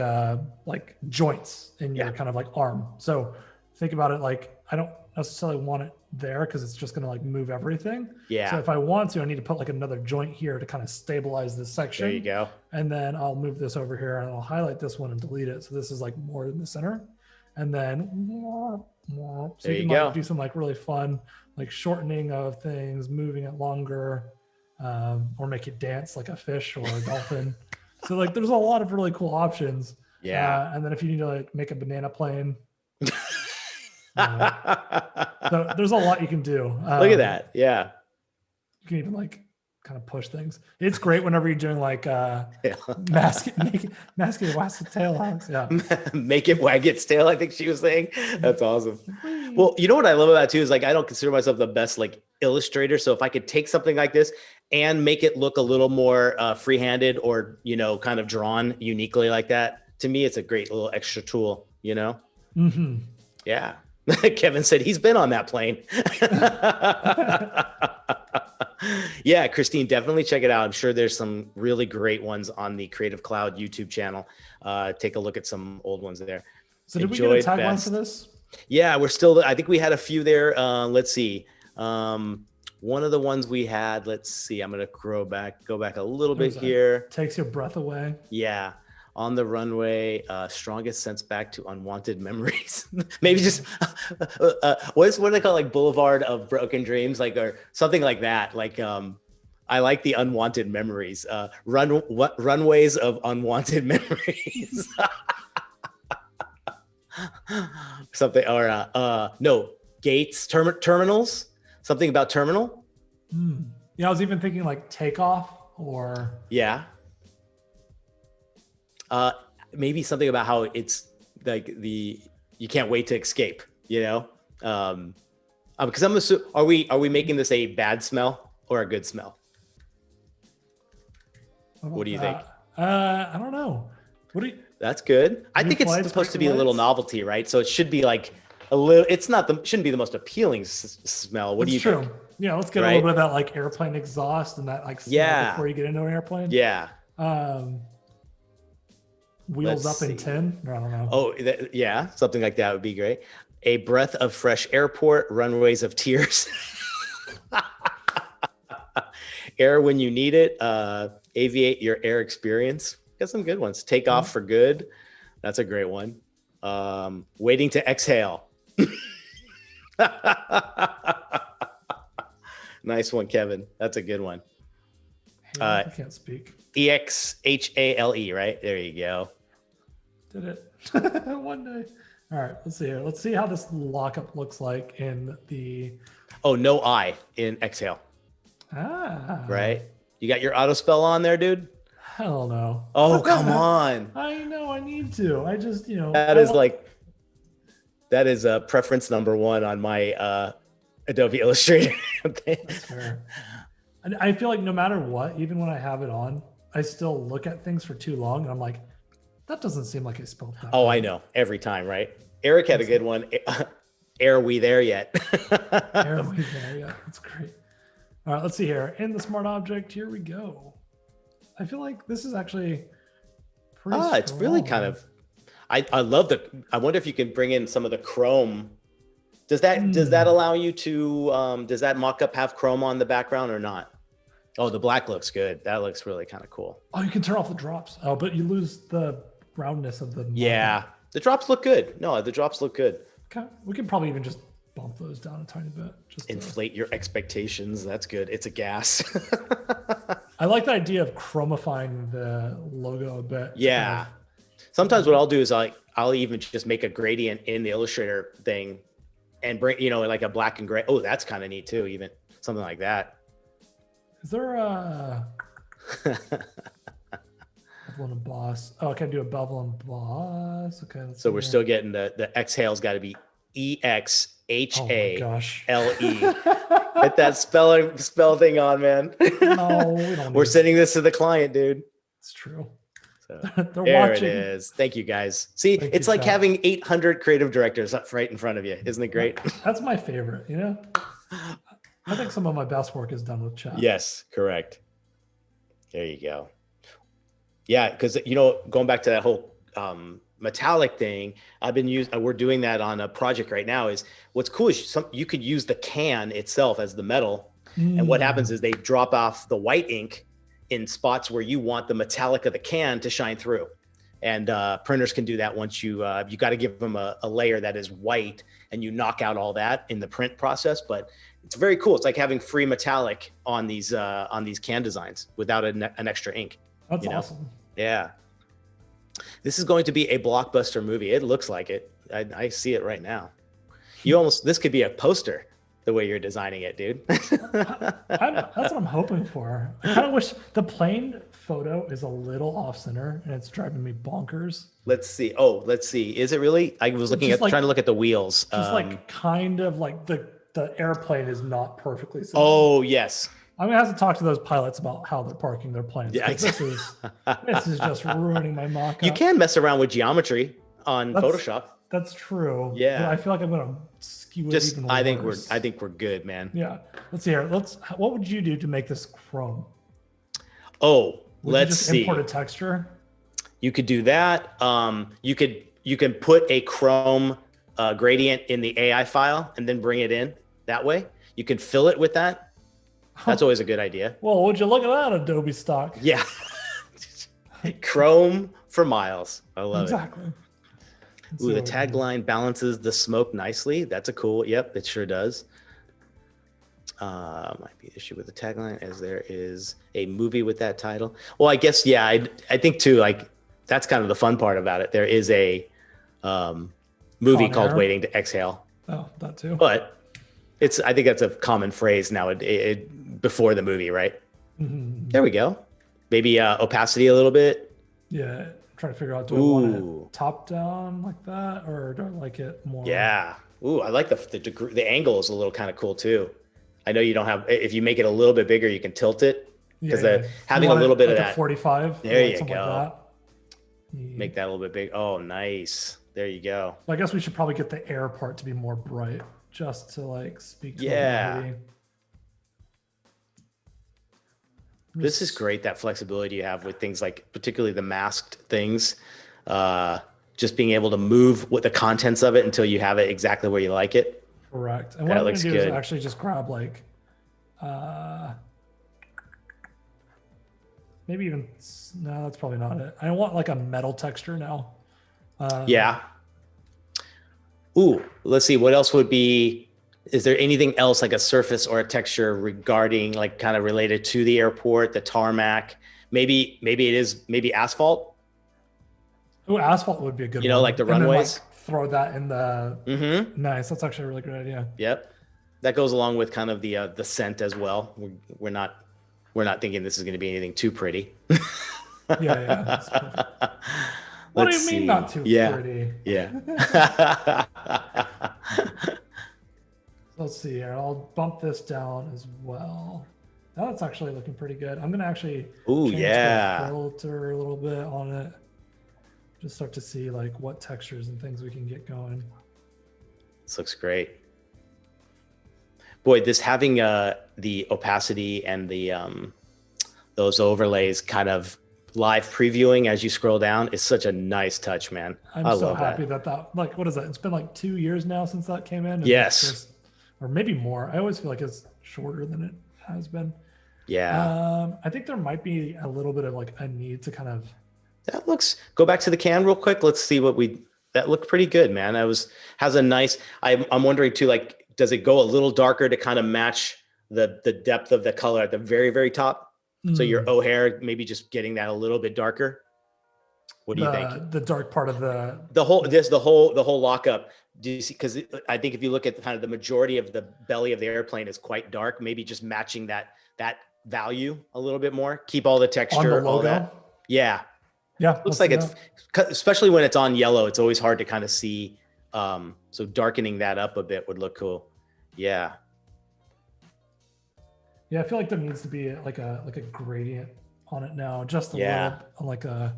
S2: joints in your kind of like arm. So think about it like I don't necessarily want it there because it's just going to like move everything. Yeah. So if I want to, I need to put like another joint here to kind of stabilize this section.
S1: There you go.
S2: And then I'll move this over here and I'll highlight this one and delete it. So this is like more in the center. And then so you can do some like really fun like shortening of things, moving it longer. or make it dance like a fish or a dolphin. So like, there's a lot of really cool options.
S1: Yeah.
S2: And then if you need to like make a banana plane, so there's a lot you can do.
S1: Look at that. Yeah.
S2: You can even like kind of push things. It's great whenever you're doing like mask it wax its tail, Alex. Yeah.
S1: Make it wag its tail, I think she was saying. That's awesome. Well, you know what I love about it too is like I don't consider myself the best like illustrator. So if I could take something like this and make it look a little more free-handed or, you know, kind of drawn uniquely like that, to me, it's a great little extra tool, you know?
S2: Mm-hmm.
S1: Yeah. Kevin said he's been on that plane. Yeah, Christine, definitely check it out. I'm sure there's some really great ones on the Creative Cloud YouTube channel. Take a look at some old ones there.
S2: So did we get a tagline for this?
S1: Yeah, we're still, I think we had a few there. Let's see. One of the ones we had, let's see, I'm going to go back a little bit here.
S2: Takes your breath away.
S1: Yeah. On the runway, strongest sense back to unwanted memories. Maybe just what do they call like Boulevard of Broken Dreams, like or something like that. Like I like the unwanted memories. Runways of unwanted memories. Something or no gates terminals. Something about terminal.
S2: Yeah, I was even thinking like takeoff or
S1: yeah. Maybe something about how it's like you can't wait to escape, you know? Because I'm assuming, are we making this a bad smell or a good smell? What do you think?
S2: I don't know.
S1: That's good. I think it's supposed to be a little novelty, right? So it should be like a little. Shouldn't be the most appealing smell. What do you think?
S2: Yeah, let's get a little bit of that like airplane exhaust and that like smell before you get into an airplane.
S1: Yeah.
S2: Wheels up in 10. I don't know.
S1: Oh, yeah, something like that would be great. A breath of fresh airport, runways of tears. Air when you need it. Aviate your air experience. Got some good ones. Take off for good. That's a great one. Waiting to exhale. Nice one, Kevin. That's a good one.
S2: I can't speak.
S1: EXHALE, right? There you go.
S2: Did it one day. All right, let's see here. Let's see how this lockup looks like in the.
S1: Oh, no I in exhale. Right. You got your auto spell on there, dude?
S2: Hell no.
S1: Oh, come on.
S2: I know I need to. I just,
S1: that is preference number one on my Adobe Illustrator.
S2: That's fair. And I feel like no matter what, even when I have it on, I still look at things for too long and I'm like, that doesn't seem like I spelled that.
S1: Oh, I know. Every time, right? Eric had a good one. Are we there yet?
S2: Are we there yet? That's great. All right, let's see here. In the smart object, here we go. I feel like this is actually pretty strong.
S1: It's really kind of, I love I wonder if you can bring in some of the chrome. Does that allow you to, does that mock-up have chrome on the background or not? Oh, the black looks good. That looks really kind of cool.
S2: Oh, you can turn off the drops. Oh, but you lose the roundness of the mock-up.
S1: Yeah, the drops look good. No, the drops look good.
S2: Okay, we can probably even just bump those down a tiny bit. Just
S1: inflate your expectations. That's good. It's a gas.
S2: I like the idea of chromifying the logo a bit.
S1: Yeah. Sometimes what I'll do is I'll even just make a gradient in the Illustrator thing and bring, like a black and gray. Oh, that's kind of neat too, even something like that.
S2: Is there a bevel and emboss? Oh, I can do a bevel and emboss. Okay.
S1: So we're still getting the exhale's got to be EXHALE. Get that spell thing on, man.
S2: No, we don't.
S1: We're sending this to the client, dude.
S2: It's true.
S1: So
S2: there
S1: watching. It is. Thank you, guys. See, it's like having 800 creative directors up right in front of you. Isn't it great?
S2: That's my favorite. I think some of my best work is done with chat.
S1: Yes, correct. There you go. Yeah, because going back to that whole metallic thing, we're doing that on a project right now. Is what's cool is you could use the can itself as the metal, and what happens is they drop off the white ink in spots where you want the metallic of the can to shine through, and printers can do that once you got to give them a layer that is white, and you knock out all that in the print process. But It's very cool. It's like having free metallic on these can designs without an extra ink.
S2: That's awesome.
S1: Yeah. This is going to be a blockbuster movie. It looks like it. I see it right now. This could be a poster the way you're designing it, dude.
S2: That's what I'm hoping for. I kind of wish the plane photo is a little off center and it's driving me bonkers.
S1: Let's see. Oh, let's see. Is it really? I was trying to look at the wheels.
S2: Just like kind of like the airplane is not perfectly centered.
S1: Oh, yes.
S2: I'm gonna have to talk to those pilots about how they're parking their planes.
S1: Yeah,
S2: this is just ruining my mock-up.
S1: You can mess around with geometry on Photoshop.
S2: That's true.
S1: Yeah.
S2: But I feel like I'm gonna skew it even worse.
S1: I think we're good, man.
S2: Yeah. Let's see here. What would you do to make this chrome?
S1: Oh,
S2: let's see. Import a texture.
S1: You could do that. You can put a chrome gradient in the AI file and then bring it in that way. You can fill it with that. That's always a good idea.
S2: Well, would you look at that Adobe stock?
S1: Yeah. Chrome for miles. I love it.
S2: Exactly.
S1: Ooh, the tagline balances the smoke nicely. That's a cool. Yep, it sure does. Might be an issue with the tagline as there is a movie with that title. Well, I guess, yeah, I think too, like that's kind of the fun part about it. There is a movie called Waiting to Exhale.
S2: Oh, that too.
S1: But I think that's a common phrase now before the movie, right?
S2: Mm-hmm.
S1: There we go. Maybe opacity a little bit.
S2: Yeah. Trying to figure out, do I want it top down like that, or do I like it more?
S1: Yeah. Ooh, I like the angle is a little kind of cool too. I know you don't have, if you make it a little bit bigger, you can tilt it because having a little bit of that.
S2: 45.
S1: There you go. Make that a little bit big. Oh, nice. There you go.
S2: Well, I guess we should probably get the air part to be more bright just to like speak to
S1: the This is great, that flexibility you have with things like particularly the masked things. Just being able to move with the contents of it until you have it exactly where you like it.
S2: Correct. And what I'm going to do is actually just grab like, maybe even, no, that's probably not it. I want like a metal texture now.
S1: Yeah. Ooh, let's see. What else would be, is there anything else like a surface or a texture regarding like kind of related to the airport, the tarmac? Maybe it is asphalt.
S2: Oh, asphalt would be a good one.
S1: You know, like the runways.
S2: Then, like, throw that in the. Nice. That's actually a really good idea.
S1: Yep. That goes along with kind of the scent as well. We're not thinking this is going to be anything too pretty.
S2: Yeah. What do you mean not too pretty?
S1: Yeah.
S2: Let's see here. I'll bump this down as well. That's actually looking pretty good. I'm going to actually change the filter a little bit on it. Just start to see like what textures and things we can get going.
S1: This looks great. Boy, this having the opacity and the those overlays kind of live previewing as you scroll down is such a nice touch, man.
S2: I'm so happy that like, what is that? It's been like 2 years now since that came in.
S1: Yes.
S2: Or maybe more. I always feel like it's shorter than it has been.
S1: Yeah.
S2: I think there might be a little bit of like a need to kind of.
S1: Go back to the can real quick. Let's see that looked pretty good, man. Has a nice, I'm wondering too, like, does it go a little darker to kind of match the depth of the color at the very, very top? So your O'Hare, maybe just getting that a little bit darker. What do you think?
S2: The dark part of
S1: the whole lockup. Do you see? Because I think if you look at kind of the majority of the belly of the airplane is quite dark. Maybe just matching that value a little bit more. Keep all the texture.
S2: On the logo?
S1: All that. Yeah.
S2: Yeah.
S1: Looks like it's, especially when it's on yellow, it's always hard to kind of see. So darkening that up a bit would look cool. Yeah.
S2: Yeah, I feel like there needs to be like a gradient on it now, just a little, like a.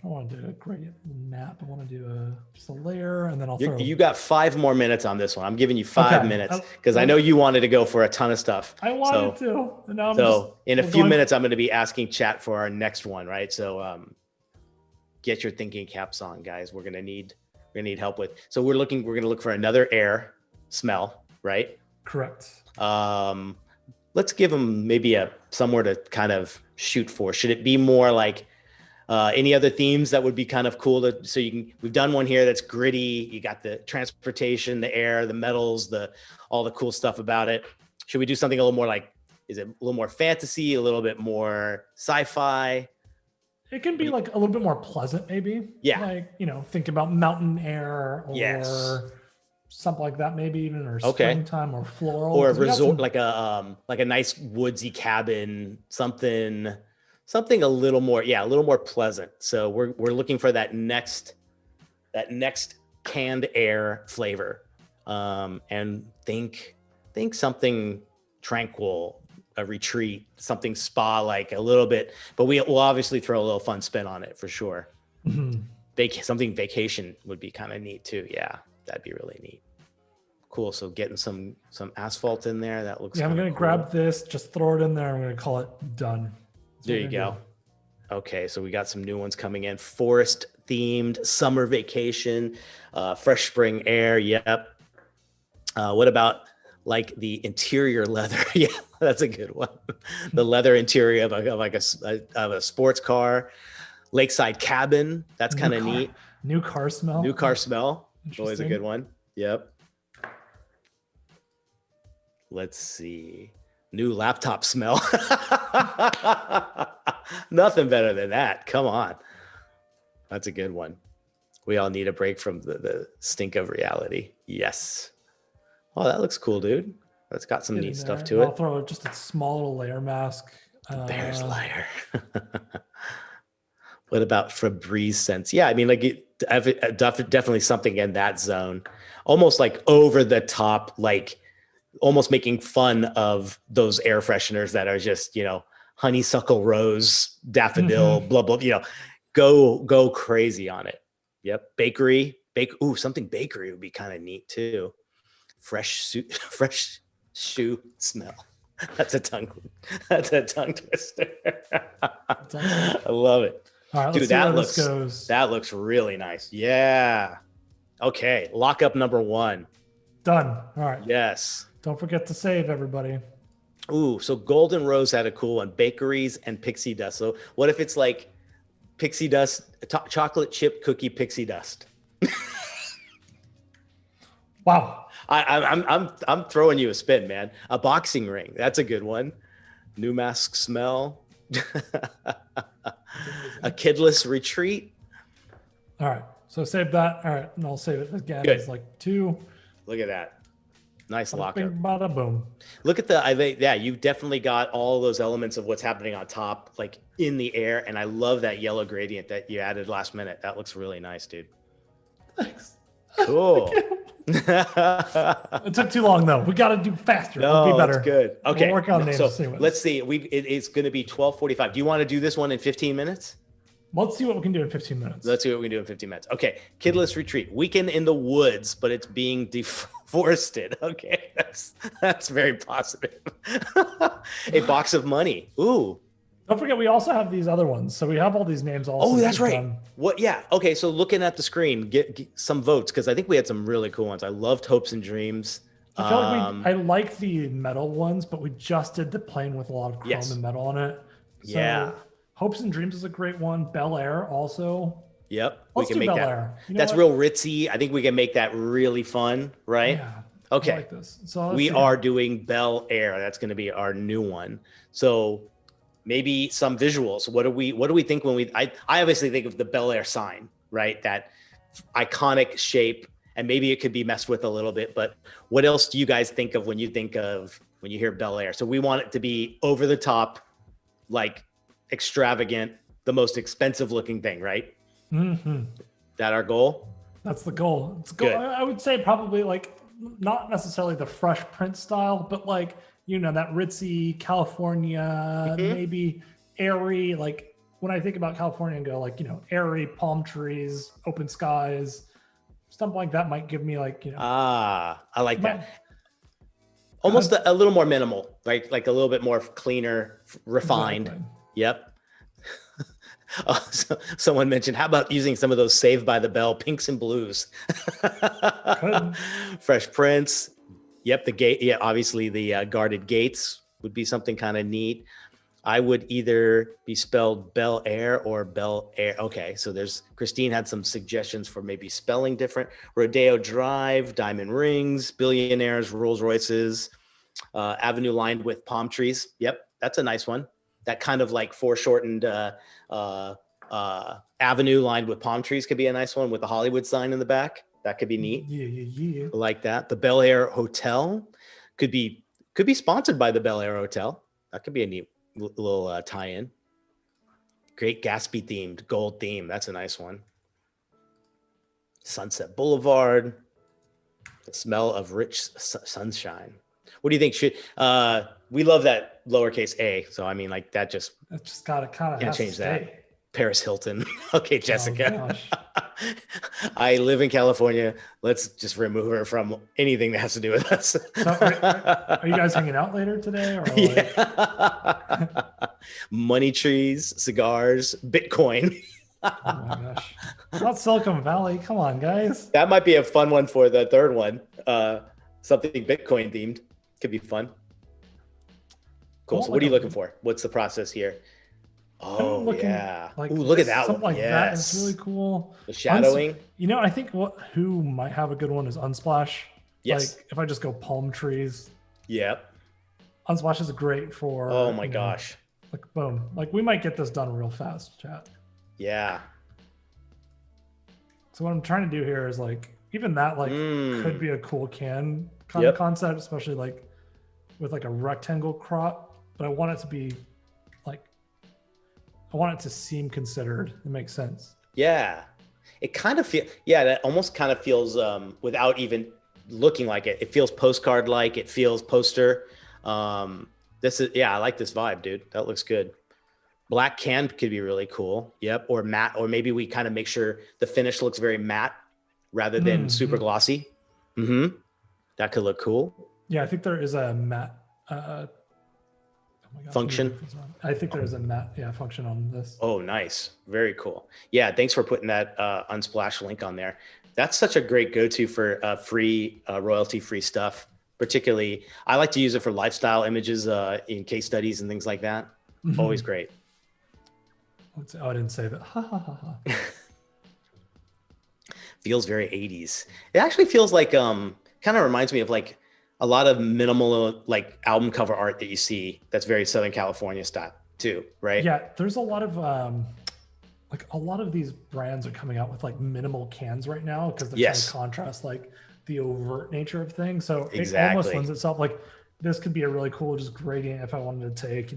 S2: I want to do a gradient map. I want to do just a layer, and then I'll throw.
S1: You got 5 more minutes on this one. I'm giving you 5 minutes because I know you wanted to go for a ton of stuff.
S2: I wanted to. And now
S1: in a few minutes, I'm going to be asking chat for our next one, right? So get your thinking caps on, guys. We're gonna need help with. So we're going to look for another air smell, right?
S2: Correct.
S1: Let's give them maybe somewhere to kind of shoot for. Should it be more like Any other themes that would be kind of cool so we've done one here that's gritty. You got the transportation, the air, the metals, all the cool stuff about it. Should we do something a little more like, is it a little more fantasy, a little bit more sci-fi?
S2: It can be like a little bit more pleasant, maybe.
S1: Yeah.
S2: Like, think about mountain air or
S1: Yes.
S2: something like that, maybe even, or springtime or floral.
S1: Or a resort, like a nice woodsy cabin, something a little more pleasant. So we're looking for that next canned air flavor. And think something tranquil, a retreat, something spa like a little bit, but we'll obviously throw a little fun spin on it for sure. Mm-hmm. Something vacation would be kind of neat too. Yeah, that'd be really neat. Cool. So getting some asphalt in there, that looks.
S2: Yeah, I'm gonna grab this, just throw it in there. I'm gonna call it done.
S1: There you go. Okay, so we got some new ones coming in. Forest themed summer vacation, fresh spring air. Yep. What about like the interior leather? Yeah, that's a good one. The leather interior of a sports car, lakeside cabin. That's kind of neat.
S2: New car smell.
S1: New car smell. Always a good one. Yep. Let's see. New laptop smell. Nothing better than that. Come on. That's a good one. We all need a break from the stink of reality. Yes. Oh, that looks cool, dude. That's got some neat stuff to it.
S2: I'll throw just a small little layer mask.
S1: Bear's layer. What about Febreze scents? Yeah, I mean, like definitely something in that zone. Almost like over the top, like almost making fun of those air fresheners that are just, honeysuckle rose, daffodil, blah, blah, go crazy on it. Yep. Something bakery would be kind of neat too. Fresh shoe smell. That's a tongue twister. I love it.
S2: All right,
S1: dude, that looks really nice. Yeah. Okay. Lockup number 1.
S2: Done. All right.
S1: Yes.
S2: Don't forget to save, everybody.
S1: Ooh, so Golden Rose had a cool one. Bakeries and pixie dust. So what if it's like pixie dust, chocolate chip cookie pixie dust?
S2: Wow.
S1: I'm throwing you a spin, man. A boxing ring. That's a good one. New mask smell. A kidless retreat.
S2: All right. So save that. All right. And I'll save it again.
S1: Good.
S2: It's like 2.
S1: Look at that. Nice lockup.
S2: Bing, bada, boom.
S1: Look at you've definitely got all those elements of what's happening on top, like in the air. And I love that yellow gradient that you added last minute. That looks really nice, dude.
S2: Thanks.
S1: Cool.
S2: It took too long though. We got to do faster.
S1: No,
S2: It'll be better.
S1: That's good. Okay.
S2: We'll work on names.
S1: So let's see. It's going to be 12:45. Do you want to do this one in 15 minutes?
S2: Let's see what we can do in 15 minutes.
S1: Let's see what we can do in 15 minutes. Okay. Kidless retreat. Weekend in the woods, but it's being deforested. Okay. That's very positive. A box of money. Ooh.
S2: Don't forget, we also have these other ones. So we have all these names also.
S1: Oh, that's right. What? Yeah. Okay. So looking at the screen, get some votes because I think we had some really cool ones. I loved Hopes and Dreams.
S2: I feel like I like the metal ones, but we just did the plain with a lot of chrome and metal on it. So
S1: yeah.
S2: Hopes and Dreams is a great one. Bel Air also.
S1: Yep.
S2: Let's do Bel
S1: that.
S2: Air.
S1: That's real ritzy. I think we can make that really fun, right?
S2: Yeah.
S1: Okay.
S2: I like this. So
S1: we are doing Bel Air. That's going to be our new one. So maybe some visuals. What do we think when I obviously think of the Bel Air sign, right? That iconic shape, and maybe it could be messed with a little bit, but what else do you guys think of when you hear Bel Air? So we want it to be over the top, like extravagant, the most expensive looking thing, right?
S2: Mm-hmm.
S1: That our goal?
S2: That's the goal. It's good. I would say probably like not necessarily the Fresh Prince style, but like, that ritzy California, maybe airy, like when I think about California and go like, airy palm trees, open skies, something like that might give me like,
S1: I like that. Almost a little more minimal, like a little bit more cleaner, refined. Exactly. Yep. Someone mentioned, how about using some of those Saved by the Bell pinks and blues? Fresh Prince. Yep, the gate. Yeah, obviously the guarded gates would be something kind of neat. I would either be spelled Bel Air or Bel Air. Okay, so there's Christine had some suggestions for maybe spelling different. Rodeo Drive, diamond rings, billionaires, Rolls Royces, avenue lined with palm trees. Yep, that's a nice one. That kind of like foreshortened avenue lined with palm trees could be a nice one with the Hollywood sign in the back. That could be neat.
S2: Yeah.
S1: I like that. The Bel Air Hotel could be sponsored by the Bel Air Hotel. That could be a neat little tie-in. Great Gatsby themed, gold theme. That's a nice one. Sunset Boulevard. The smell of rich sunshine. What do you think? Should we love that lowercase a? So I mean, like that just
S2: gotta kind of
S1: change that.
S2: stay.
S1: Paris Hilton. Okay, Jessica.
S2: Oh,
S1: I live in California. Let's just remove her from anything that has to do with us.
S2: So are you guys hanging out later today? Or like...
S1: Yeah. Money trees, cigars, Bitcoin.
S2: Oh my gosh. Not Silicon Valley. Come on, guys.
S1: That might be a fun one for the third one. Something Bitcoin themed. Could be fun. Cool. So what are you looking for? What's the process here? Oh, yeah.
S2: Like,
S1: ooh, look at that one.
S2: Like
S1: yes.
S2: that is really cool.
S1: The shadowing.
S2: I think who might have a good one is Unsplash.
S1: Yes.
S2: Like if I just go palm trees.
S1: Yep.
S2: Unsplash is great for.
S1: Oh my gosh.
S2: Like boom. Like we might get this done real fast, chat.
S1: Yeah.
S2: So what I'm trying to do here is like even that like could be a cool kind of concept, especially like with like a rectangle crop. But I want it to be like I want it to seem considered. It makes sense.
S1: Yeah. It kind of feels that almost kind of feels without even looking like it. It feels postcard like, it feels poster. This is I like this vibe, dude. That looks good. Black can could be really cool. Yep. Or matte, or maybe we kind of make sure the finish looks very matte rather than super glossy. That could look cool.
S2: Yeah, I think there is a matte
S1: function.
S2: I think there's a matte function on this.
S1: Oh, nice. Very cool. Yeah, thanks for putting that Unsplash link on there. That's such a great go-to for free, royalty-free stuff. Particularly, I like to use it for lifestyle images in case studies and things like that. Always great.
S2: I didn't say that.
S1: Feels very 80s. It actually feels like kind of reminds me of like a lot of minimal like album cover art that you see that's very Southern California style too, right?
S2: Yeah, there's a lot of like a lot of these brands are coming out with like minimal cans right now because they're trying to contrast like the overt nature of things. So it almost lends itself like this could be a really cool just gradient if I wanted to take,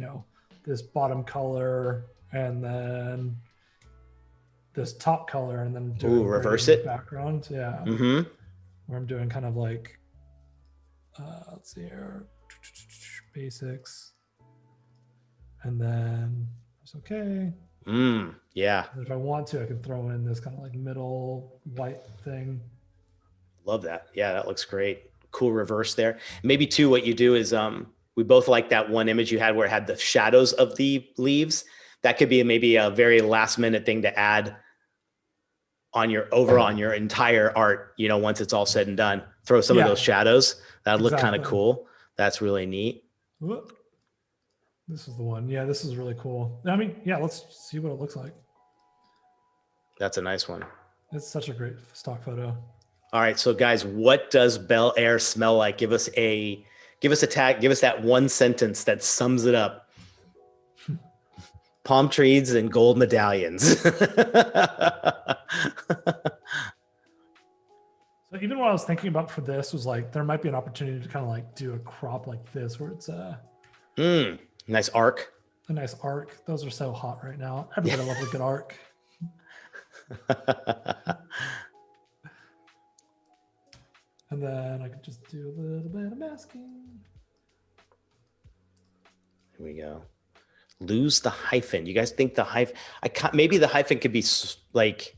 S2: this bottom color and then this top color and then do
S1: reverse it
S2: background. Yeah. Where I'm doing kind of like let's see here, basics, and then it's okay.
S1: Yeah.
S2: And if I want to, I can throw in this kind of like middle white thing.
S1: Love that. Yeah, that looks great. Cool reverse there. Maybe too, what you do is we both like that one image you had where it had the shadows of the leaves. That could be maybe a very last minute thing to add on your entire art, once it's all said and done. Throw some of those shadows. That'd look kind of cool. That's really neat.
S2: Whoop. This is the one. Yeah, this is really cool. I mean, let's see what it looks like.
S1: That's a nice one.
S2: It's such a great stock photo.
S1: All right, so guys, what does Bel Air smell like? Give us a tag. Give us that one sentence that sums it up. Palm trees and gold medallions.
S2: So even what I was thinking about for this was like, there might be an opportunity to kind of like do a crop like this where it's
S1: nice arc.
S2: A nice arc. Those are so hot right now. Everybody loves a good arc. And then I could just do a little bit of masking.
S1: Here we go. Lose the hyphen. You guys think the hyphen? Maybe the hyphen could be like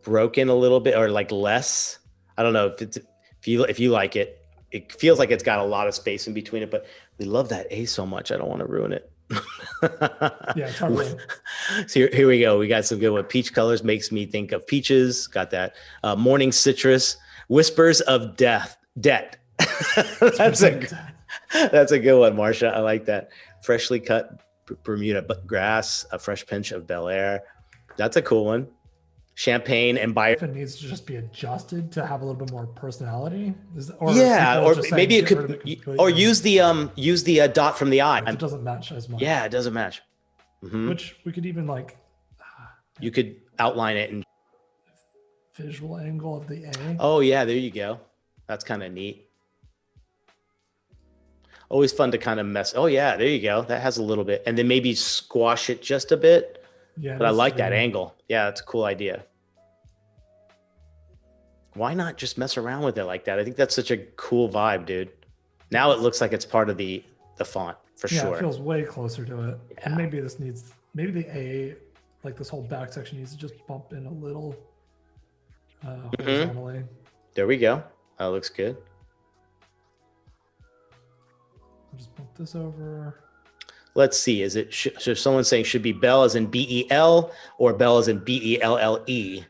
S1: broken a little bit or like less. I don't know if you like it. It feels like it's got a lot of space in between it, but we love that A so much. I don't want to ruin it.
S2: Yeah, totally.
S1: So here we go. We got some good one. Peach colors makes me think of peaches. Got that. Morning citrus. Whispers of debt. That's That's a good one, Marsha. I like that. Freshly cut Bermuda grass, a fresh pinch of Bel Air. That's a cool one. Champagne and bio.
S2: If it needs to just be adjusted to have a little bit more personality,
S1: Yeah, or
S2: just
S1: maybe
S2: saying,
S1: it could, or use the dot from the eye.
S2: It doesn't match as much.
S1: Yeah, it doesn't match.
S2: Which we could even like.
S1: You could outline it and
S2: visual angle of the A.
S1: Oh yeah, there you go. That's kind of neat. Always fun to kind of mess. Oh yeah, there you go. That has a little bit, and then maybe squash it just a bit.
S2: Yeah,
S1: but I like that angle. Yeah, that's a cool idea. Why not just mess around with it like that? I think that's such a cool vibe, dude. Now it looks like it's part of the font for sure.
S2: Yeah, it feels way closer to it.
S1: Yeah.
S2: And maybe this needs, maybe the A, like this whole back section needs to just bump in a little horizontally.
S1: There we go. That looks good.
S2: I'll just bump this over.
S1: Let's see. Is it, so someone's saying should be Bell as in B-E-L or Bell as in B-E-L-L-E.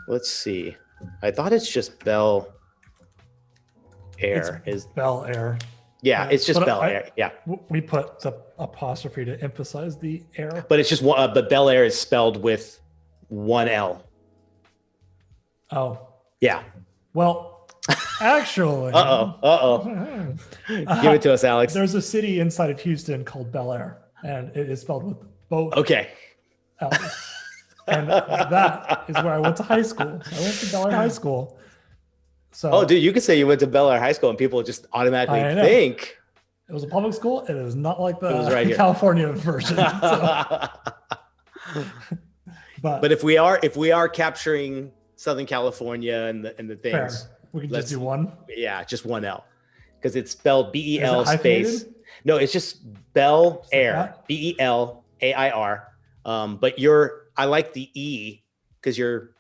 S1: Let's see. I thought it's just Bel Air.
S2: It's Bel Air.
S1: Yeah, it's just Bel Air. Yeah.
S2: We put the apostrophe to emphasize the air.
S1: But it's just one, but Bel Air is spelled with one L.
S2: Oh.
S1: Yeah.
S2: Well, actually.
S1: Give it to us, Alex.
S2: There's a city inside of Houston called Bel Air, and it is spelled with both.
S1: Okay.
S2: L's. And that is where I went to high school. So I went to Bel Air High School. So,
S1: oh, dude, you could say you went to Bel Air High School and people just automatically think.
S2: It was a public school and it was not like the
S1: right
S2: California version. So.
S1: But if we are capturing Southern California and the things,
S2: fair. We can just do one.
S1: Yeah, just one L. Because it's spelled B-E-L space. No, it's just Bel Air. B-E-L-A-I-R. But I like the E because you're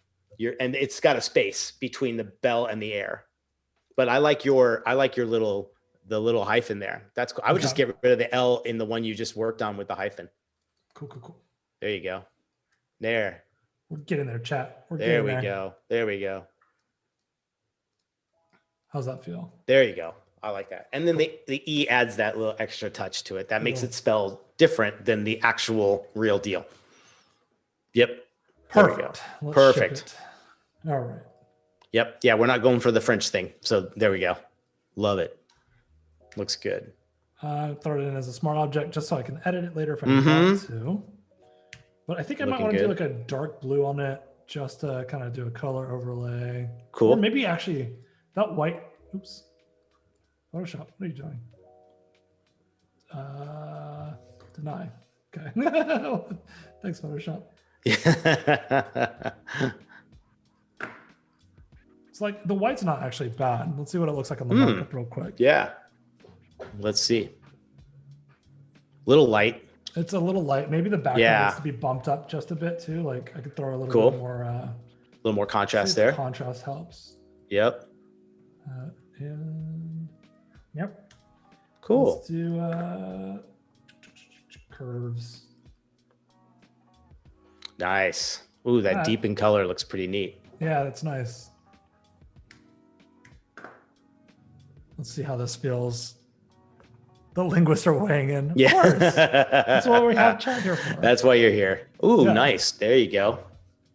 S1: and it's got a space between the Bell and the Air. But I like your little hyphen there. That's cool. I would just get rid of the L in the one you just worked on with the hyphen.
S2: Cool.
S1: There you go. There.
S2: We're getting there, chat.
S1: There we go. There we go.
S2: How's that feel?
S1: There you go. I like that. And then the E adds that little extra touch to it. That makes it spelled different than the actual real deal. Yep.
S2: Perfect.
S1: Perfect.
S2: All right.
S1: Yep. Yeah, we're not going for the French thing. So there we go. Love it. Looks good.
S2: Throw it in as a smart object just so I can edit it later if I want to. But I think I might want to do like a dark blue on it just to kind of do a color overlay.
S1: Cool.
S2: Or maybe actually that white. Oops. Photoshop. What are you doing? Deny. Okay. Thanks, Photoshop. It's like the white's not actually bad. Let's see what it looks like on the markup real quick.
S1: Yeah. Let's see. Little light.
S2: It's a little light. Maybe the background needs to be bumped up just a bit too. Like I could throw a little bit more. A
S1: little more contrast there.
S2: Contrast helps.
S1: Yep.
S2: And yep.
S1: Cool.
S2: Let's do curves.
S1: Nice. Ooh, that deepened color looks pretty neat.
S2: Yeah, that's nice. Let's see how this feels. The linguists are weighing in. Of course. That's what we have chat here for.
S1: That's why you're here. Ooh, nice. There you go.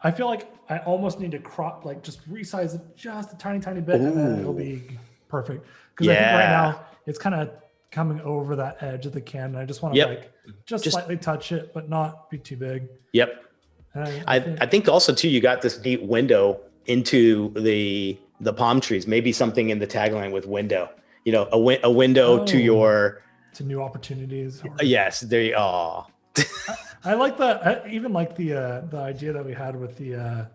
S2: I feel like I almost need to crop, like just resize it just a tiny bit, and then it'll be perfect. Because I think right now it's kind of coming over that edge of the can, and I just want to like just slightly touch it, but not be too big.
S1: Yep. I think also too, you got this neat window into the palm trees. Maybe something in the tagline with window. You know, a window to
S2: new opportunities.
S1: Yes, there you are.
S2: I like that. I even like the idea that we had with the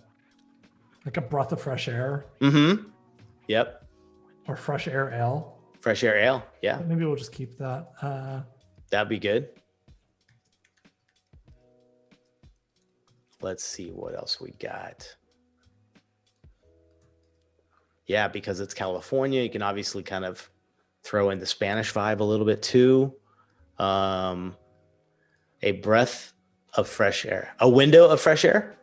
S2: like a breath of fresh air.
S1: Mm-hmm. Yep.
S2: Or fresh air ale.
S1: Fresh air ale. Yeah.
S2: But maybe we'll just keep that.
S1: That'd be good. Let's see what else we got. Yeah, because it's California, you can obviously kind of throw in the Spanish vibe a little bit too. A breath of fresh air. A window of fresh air?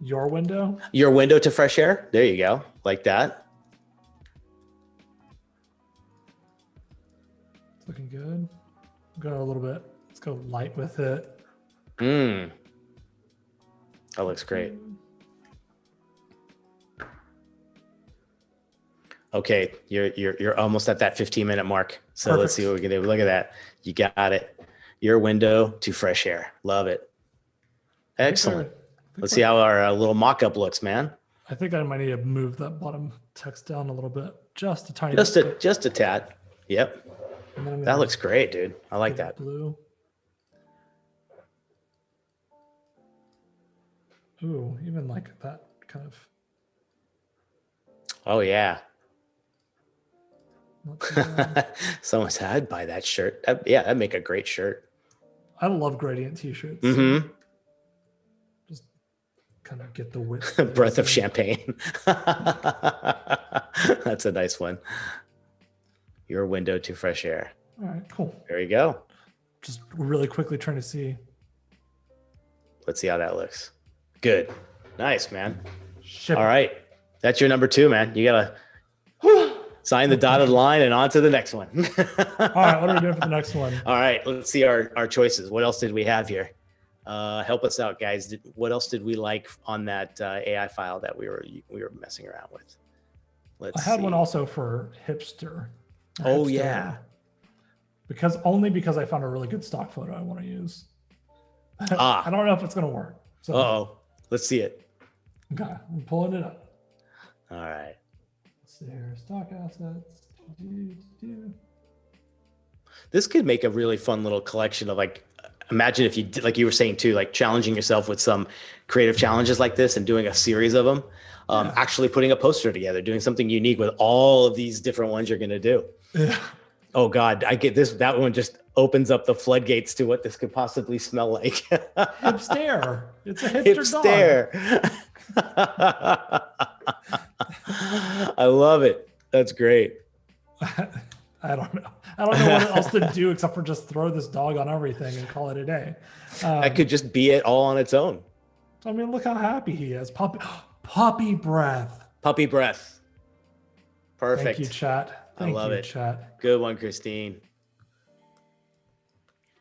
S2: Your window?
S1: Your window to fresh air? There you go. Like that.
S2: It's looking good. Go a little bit. Let's go light with it.
S1: That looks great. Okay, you're almost at that 15-minute mark. So
S2: Perfect.
S1: let's see what we can do. Look at that. You got it. Your window to fresh air. Love it. Excellent. Let's see how our little mock-up looks, man.
S2: I think I might need to move that bottom text down a little bit, just a tiny bit.
S1: Just a tad. Yep. That looks great, dude. I like that.
S2: Blue. Ooh, even like that kind of.
S1: Oh yeah. Someone said I'd buy that shirt. That'd make a great shirt.
S2: I love gradient t-shirts.
S1: Mm-hmm.
S2: Just kind of get the width.
S1: Breath of champagne. That's a nice one. Your window to fresh air.
S2: All right, cool.
S1: There you go.
S2: Just really quickly trying to see.
S1: Let's see how that looks. Good. Nice, man.
S2: Ship.
S1: All right. That's your number 2, man. You got to sign the dotted line and on to the next one.
S2: All right. What are we doing for the next one?
S1: All right. Let's see our choices. What else did we have here? Help us out, guys. What else did we like on that AI file that we were messing around with?
S2: I had one also for hipster.
S1: Oh, yeah.
S2: Because I found a really good stock photo I want to use. I don't know if it's going to work. So,
S1: let's see it.
S2: Okay, I'm pulling it up.
S1: All right.
S2: Let's see here, stock assets.
S1: This could make a really fun little collection of imagine if you did, like you were saying too, like challenging yourself with some creative challenges like this and doing a series of them. Actually putting a poster together, doing something unique with all of these different ones you're going to do.
S2: Yeah.
S1: Oh God, I get this. That one just opens up the floodgates to what this could possibly smell like.
S2: Hipster. It's a hipster
S1: dog. I love it. That's great.
S2: I don't know. I don't know what else to do except for just throw this dog on everything and call it a day.
S1: That could just be it all on its own.
S2: I mean, look how happy he is. Puppy breath.
S1: Puppy breath. Perfect.
S2: Thank you, chat.
S1: I love it.
S2: Chat.
S1: Good one, Christine.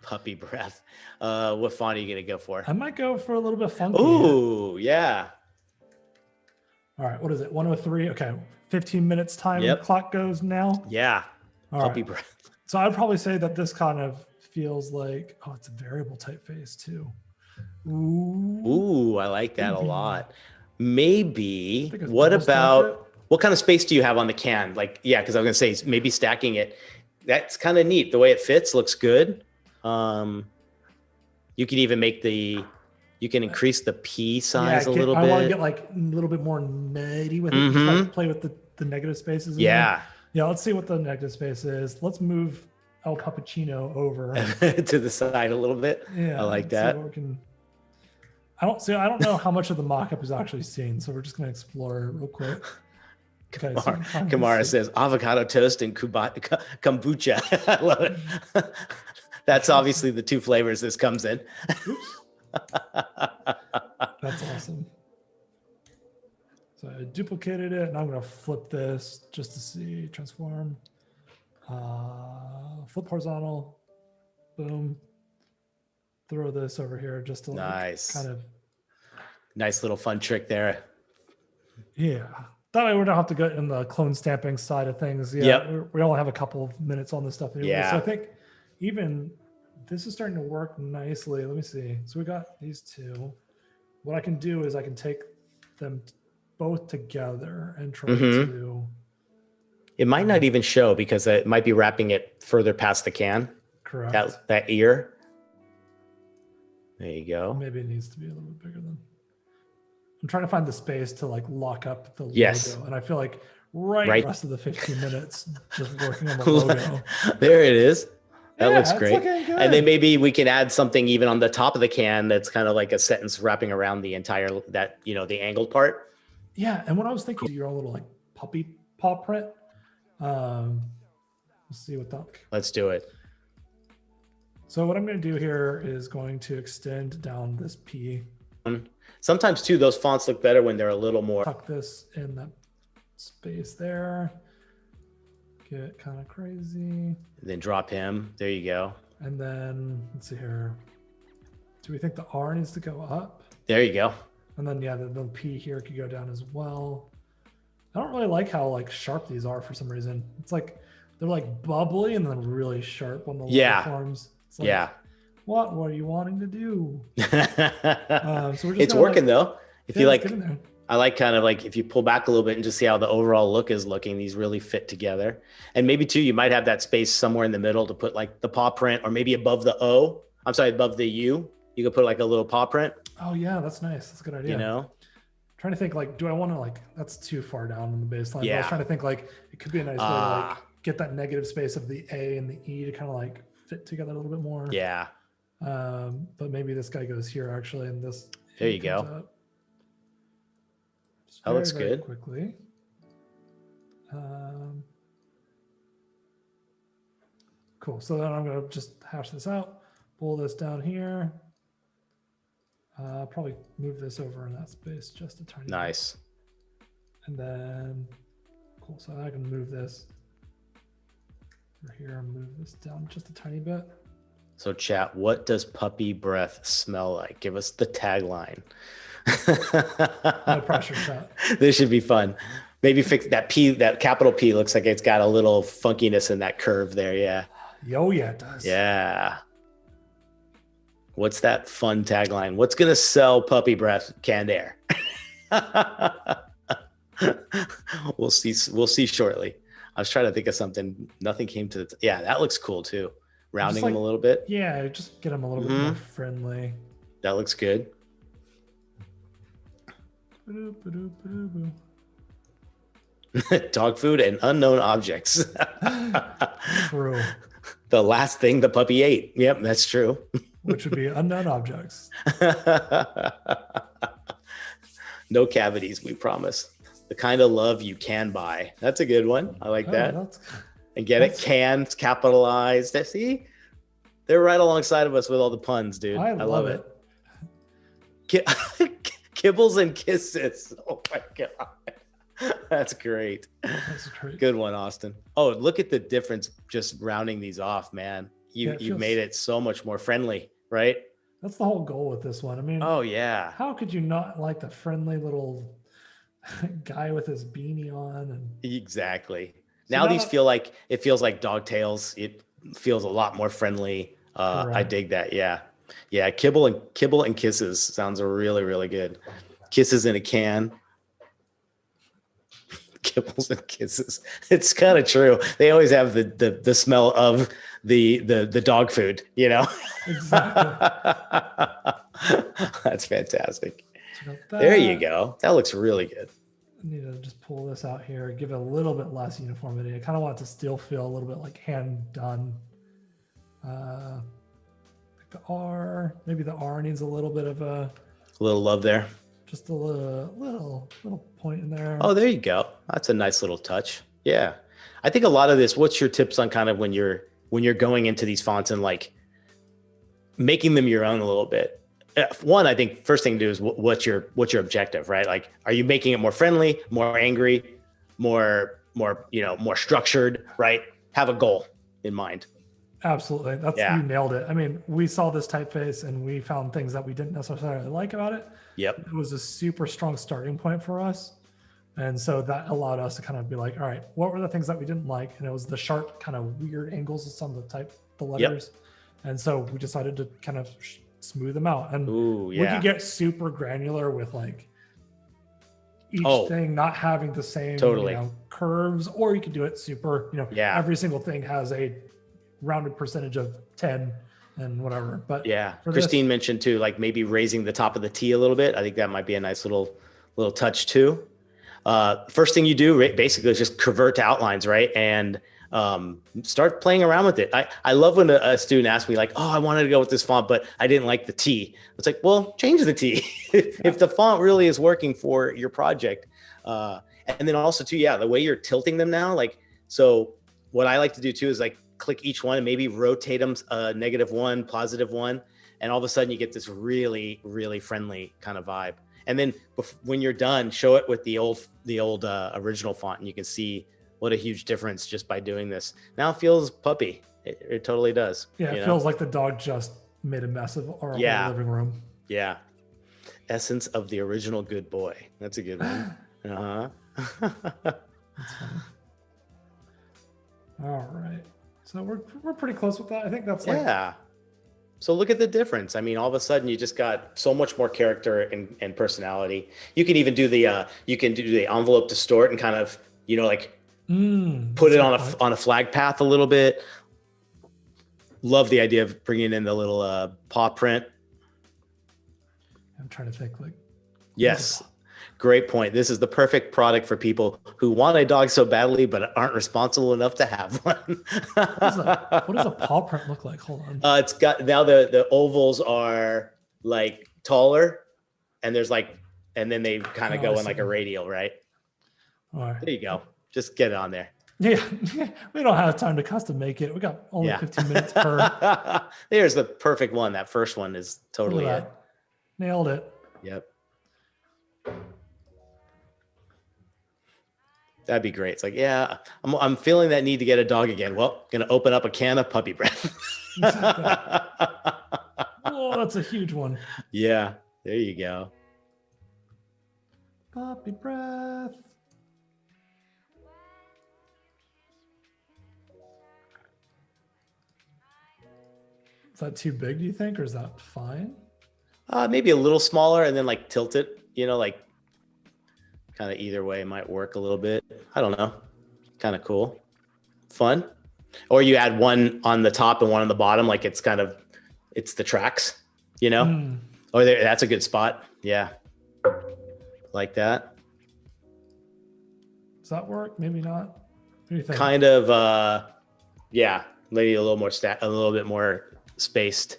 S1: Puppy breath. What font are you going to go for?
S2: I might go for a little bit funky.
S1: Ooh, yeah.
S2: All right. What is it? 1:03. Okay. 15 minutes time.
S1: Yep.
S2: Clock goes now.
S1: Yeah.
S2: All
S1: Puppy
S2: right.
S1: breath.
S2: So I'd probably say that this kind of feels like, it's a variable typeface too.
S1: Ooh, I like that a lot. Maybe, what about, what kind of space do you have on the can? Because I was going to say maybe stacking it. That's kind of neat. The way it fits looks good. You can even you can increase the P size a little bit.
S2: I want to get a little bit more nutty with it. Just play with the negative spaces.
S1: Yeah.
S2: Yeah. Let's see what the negative space is. Let's move El Puppuccino over
S1: to the side a little bit.
S2: Yeah.
S1: I like that.
S2: I don't know how much of the mock-up is actually seen, so we're just going to explore real quick. Okay,
S1: Kamara says avocado toast and kombucha. I love it. That's obviously the 2 flavors this comes in.
S2: That's awesome. So I duplicated it, and I'm going to flip this just to see. Transform. Flip horizontal. Boom. Throw this over here just to kind of.
S1: Nice little fun trick there.
S2: Yeah. That way we don't have to go in the clone stamping side of things. Yeah. Yep. We only have a couple of minutes on this stuff anyway. Yeah. So I think even this is starting to work nicely. Let me see. So we got these 2. What I can do is I can take them both together and try to.
S1: It might not even show because it might be wrapping it further past the can.
S2: Correct.
S1: That ear. There you go.
S2: Maybe it needs to be a little bit bigger than. I'm trying to find the space to lock up the logo. And I feel like right the rest of the 15 minutes just working on the logo.
S1: There it is. That looks great. And then maybe we can add something even on the top of the can that's kind of like a sentence wrapping around the entire, the angled part.
S2: Yeah. And what I was thinking, your own little puppy paw print. Let's see what that.
S1: Let's do it.
S2: So what I'm going to do here is going to extend down this P.
S1: Sometimes too, those fonts look better when they're a little more.
S2: Tuck this in that space there. it kind of crazy.
S1: And then drop him. There you go.
S2: And then let's see here. Do we think the R needs to go up?
S1: There you go.
S2: And then yeah, the P here could go down as well. I don't really like how like sharp these are for some reason. It's like they're like bubbly and then really sharp on the lower forms. It's like, what are you wanting to do? So we're just
S1: it's working though. If you like, I like kind of like if you pull back a little bit and just see how the overall look is looking, these really fit together. And maybe too, you might have that space somewhere in the middle to put like the paw print, or maybe above the O. I'm sorry, above the U. You could put like a little paw print.
S2: Oh yeah, that's nice. That's a good idea.
S1: You know,
S2: trying to think like, do I want to like, that's too far down on the baseline.
S1: Yeah.
S2: I was trying to think like, it could be a nice way to like get that negative space of the A and the E to kind of like fit together a little bit more.
S1: Yeah.
S2: But maybe this guy goes here actually, and this.
S1: There you go. That looks good.
S2: Quickly. Cool. So then I'm going to just hash this out, pull this down here. Probably move this over in that space just a tiny bit. And then, cool. So I can move this over here and move this down just a tiny bit.
S1: So chat, what does puppy breath smell like? Give us the tagline.
S2: No pressure, chat.
S1: This should be fun. Maybe fix that P, that capital P looks like it's got a little funkiness in that curve there. Yeah.
S2: Oh yeah, it does.
S1: Yeah. What's that fun tagline? What's going to sell puppy breath canned air? We'll see shortly. I was trying to think of something. Nothing came to the, yeah, that looks cool too. Rounding them a little bit.
S2: Yeah, just get them a little bit more friendly.
S1: That looks good. Dog food and unknown objects.
S2: True.
S1: The last thing the puppy ate. Yep, that's true.
S2: Which would be unknown objects.
S1: No cavities, we promise. The kind of love you can buy. That's a good one. I like that. And get it, cans, capitalized. See? They're right alongside of us with all the puns, dude.
S2: I love it.
S1: Kibbles and kisses. Oh my God. That's great.
S2: That's great.
S1: Good one, Austin. Oh, look at the difference just rounding these off, man. You've made it so much more friendly, right?
S2: That's the whole goal with this one. I mean,
S1: oh yeah. How
S2: could you not like the friendly little guy with his beanie on? And
S1: exactly. So now these feel like, it feels like dog tails. It feels a lot more friendly. I dig that. Yeah. Yeah. Kibble and kisses sounds really, really good. Kisses in a can. Kibbles and kisses. It's kind of true. They always have the smell of the dog food, you know?
S2: Exactly.
S1: That's fantastic. There you go. That looks really good.
S2: I need to just pull this out here, give it a little bit less uniformity. I kind of want it to still feel a little bit like hand done. Like the R, maybe the R needs a little bit of a
S1: little love there.
S2: Just a little point in there.
S1: Oh, there you go. That's a nice little touch. Yeah. I think a lot of this, what's your tips on kind of when you're going into these fonts and like making them your own a little bit? One, I think first thing to do is what's your objective, right? Like, are you making it more friendly, more angry, more structured, right? Have a goal in mind.
S2: Absolutely. You nailed it. I mean, we saw this typeface and we found things that we didn't necessarily like about it.
S1: Yep.
S2: It was a super strong starting point for us. And so that allowed us to kind of be like, all right, what were the things that we didn't like? And it was the sharp kind of weird angles of some of the letters. Yep. And so we decided to kind of smooth them out. And we could get super granular with like each thing not having the same curves, or you could do it super, every single thing has a rounded percentage of 10 and whatever. But
S1: Christine mentioned too, like maybe raising the top of the T a little bit. I think that might be a nice little touch too. First thing you do basically is just convert to outlines, right? And start playing around with it. I love when a student asks me like, oh, I wanted to go with this font, but I didn't like the T. It's like, well, change the T if the font really is working for your project. And then also too, the way you're tilting them now, like, so what I like to do too is like click each one and maybe rotate them -1, +1. And all of a sudden you get this really, really friendly kind of vibe. And then when you're done, show it with the old original font and you can see what a huge difference just by doing this. Now it feels puppy. It totally does.
S2: Yeah, it feels like the dog just made a mess of our whole living room.
S1: Yeah. Essence of the original good boy. That's a good one.
S2: That's funny. All right. So we're pretty close with that. I think that's like.
S1: Yeah. So look at the difference. I mean, all of a sudden you just got so much more character and personality. You can even do the envelope to store it and kind of, like put it on a flag path a little bit. Love the idea of bringing in the little paw print.
S2: I'm trying to think like.
S1: Yes. Great point. This is the perfect product for people who want a dog so badly, but aren't responsible enough to have one.
S2: What does a paw print look like? Hold on.
S1: It's got now the ovals are like taller, and there's like, and then they kind of go in like a radial, right?
S2: All right.
S1: There you go. Just get it on there.
S2: Yeah, we don't have time to custom make it. We got only 15 minutes per.
S1: There's the perfect one. That first one is totally it.
S2: Nailed it.
S1: Yep. That'd be great. It's like, yeah, I'm feeling that need to get a dog again. Well, gonna open up a can of puppy breath.
S2: Oh, that's a huge one.
S1: Yeah, there you go.
S2: Puppy breath. Is that too big, do you think, or is that fine?
S1: Maybe a little smaller and then like tilt it, like kind of either way might work a little bit. I don't know. Kind of cool. Fun. Or you add one on the top and one on the bottom, like it's the tracks, Or that's a good spot. Yeah. Like that.
S2: Does that work? Maybe not. What do you think?
S1: Kind of, yeah, maybe a little bit more spaced.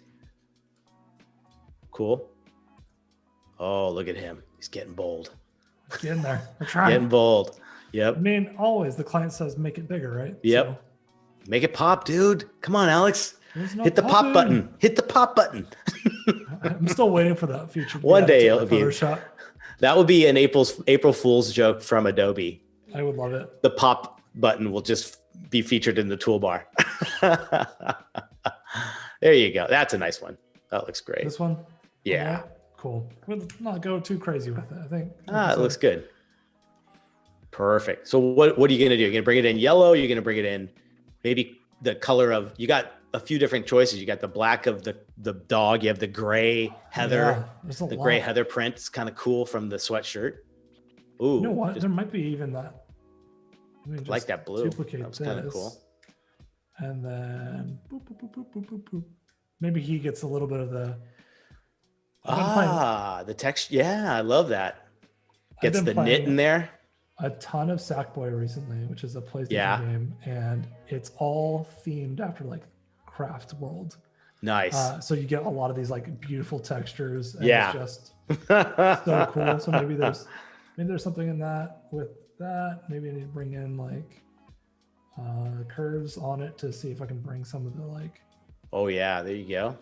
S1: Cool. Oh, look at him. He's getting bold.
S2: Getting there. We're trying.
S1: Getting bold. Yep.
S2: I mean, always the client says make it bigger, right?
S1: Yep.
S2: So,
S1: make it pop, dude. Come on, Alex.
S2: Hit
S1: the pop button. Hit the pop button.
S2: I'm still waiting for that feature.
S1: One day it'll be.
S2: Photoshop.
S1: That would be an April Fool's joke from Adobe.
S2: I would love it.
S1: The pop button will just be featured in the toolbar. There you go. That's a nice one. That looks great.
S2: This one?
S1: Yeah.
S2: Cool. We'll not go too crazy with it, I think.
S1: It looks good. Perfect. So what are you going to do? You're going to bring it in yellow? You're going to bring it in maybe the color of, you got a few different choices. You got the black of the dog. You have the gray heather. Yeah, the gray heather print. It's kind of cool from the sweatshirt. Ooh.
S2: You know what? There might be even that.
S1: Like that blue.
S2: That
S1: was kind of cool.
S2: And then boop, boop, boop, boop, boop, boop, boop. Maybe he gets a little bit of the
S1: the text. Yeah, I love that. Gets the knit in there.
S2: A ton of Sackboy recently, which is a PlayStation game, and it's all themed after like Craft World.
S1: Nice.
S2: So you get a lot of these like beautiful textures. And
S1: yeah.
S2: It's just so cool. So maybe there's something in that with that. Maybe I need to bring in like curves on it to see if I can bring some of the like.
S1: Oh yeah, there you go.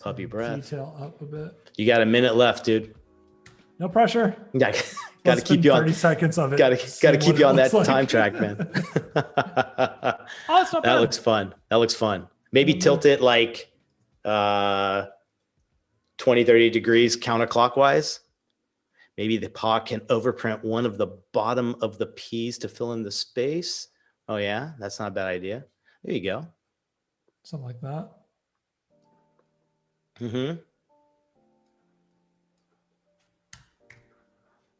S1: Puppy breath.
S2: Detail up a bit.
S1: You got a minute left, dude.
S2: No pressure.
S1: Yeah, got to keep you on
S2: 30 seconds of it.
S1: Got to keep you on that time track, man.
S2: Oh, it's not bad.
S1: That looks fun. Maybe tilt it like 20, 30 degrees counterclockwise. Maybe the paw can overprint one of the bottom of the P's to fill in the space. Oh yeah, that's not a bad idea. There you go.
S2: Something like that.
S1: Mm-hmm.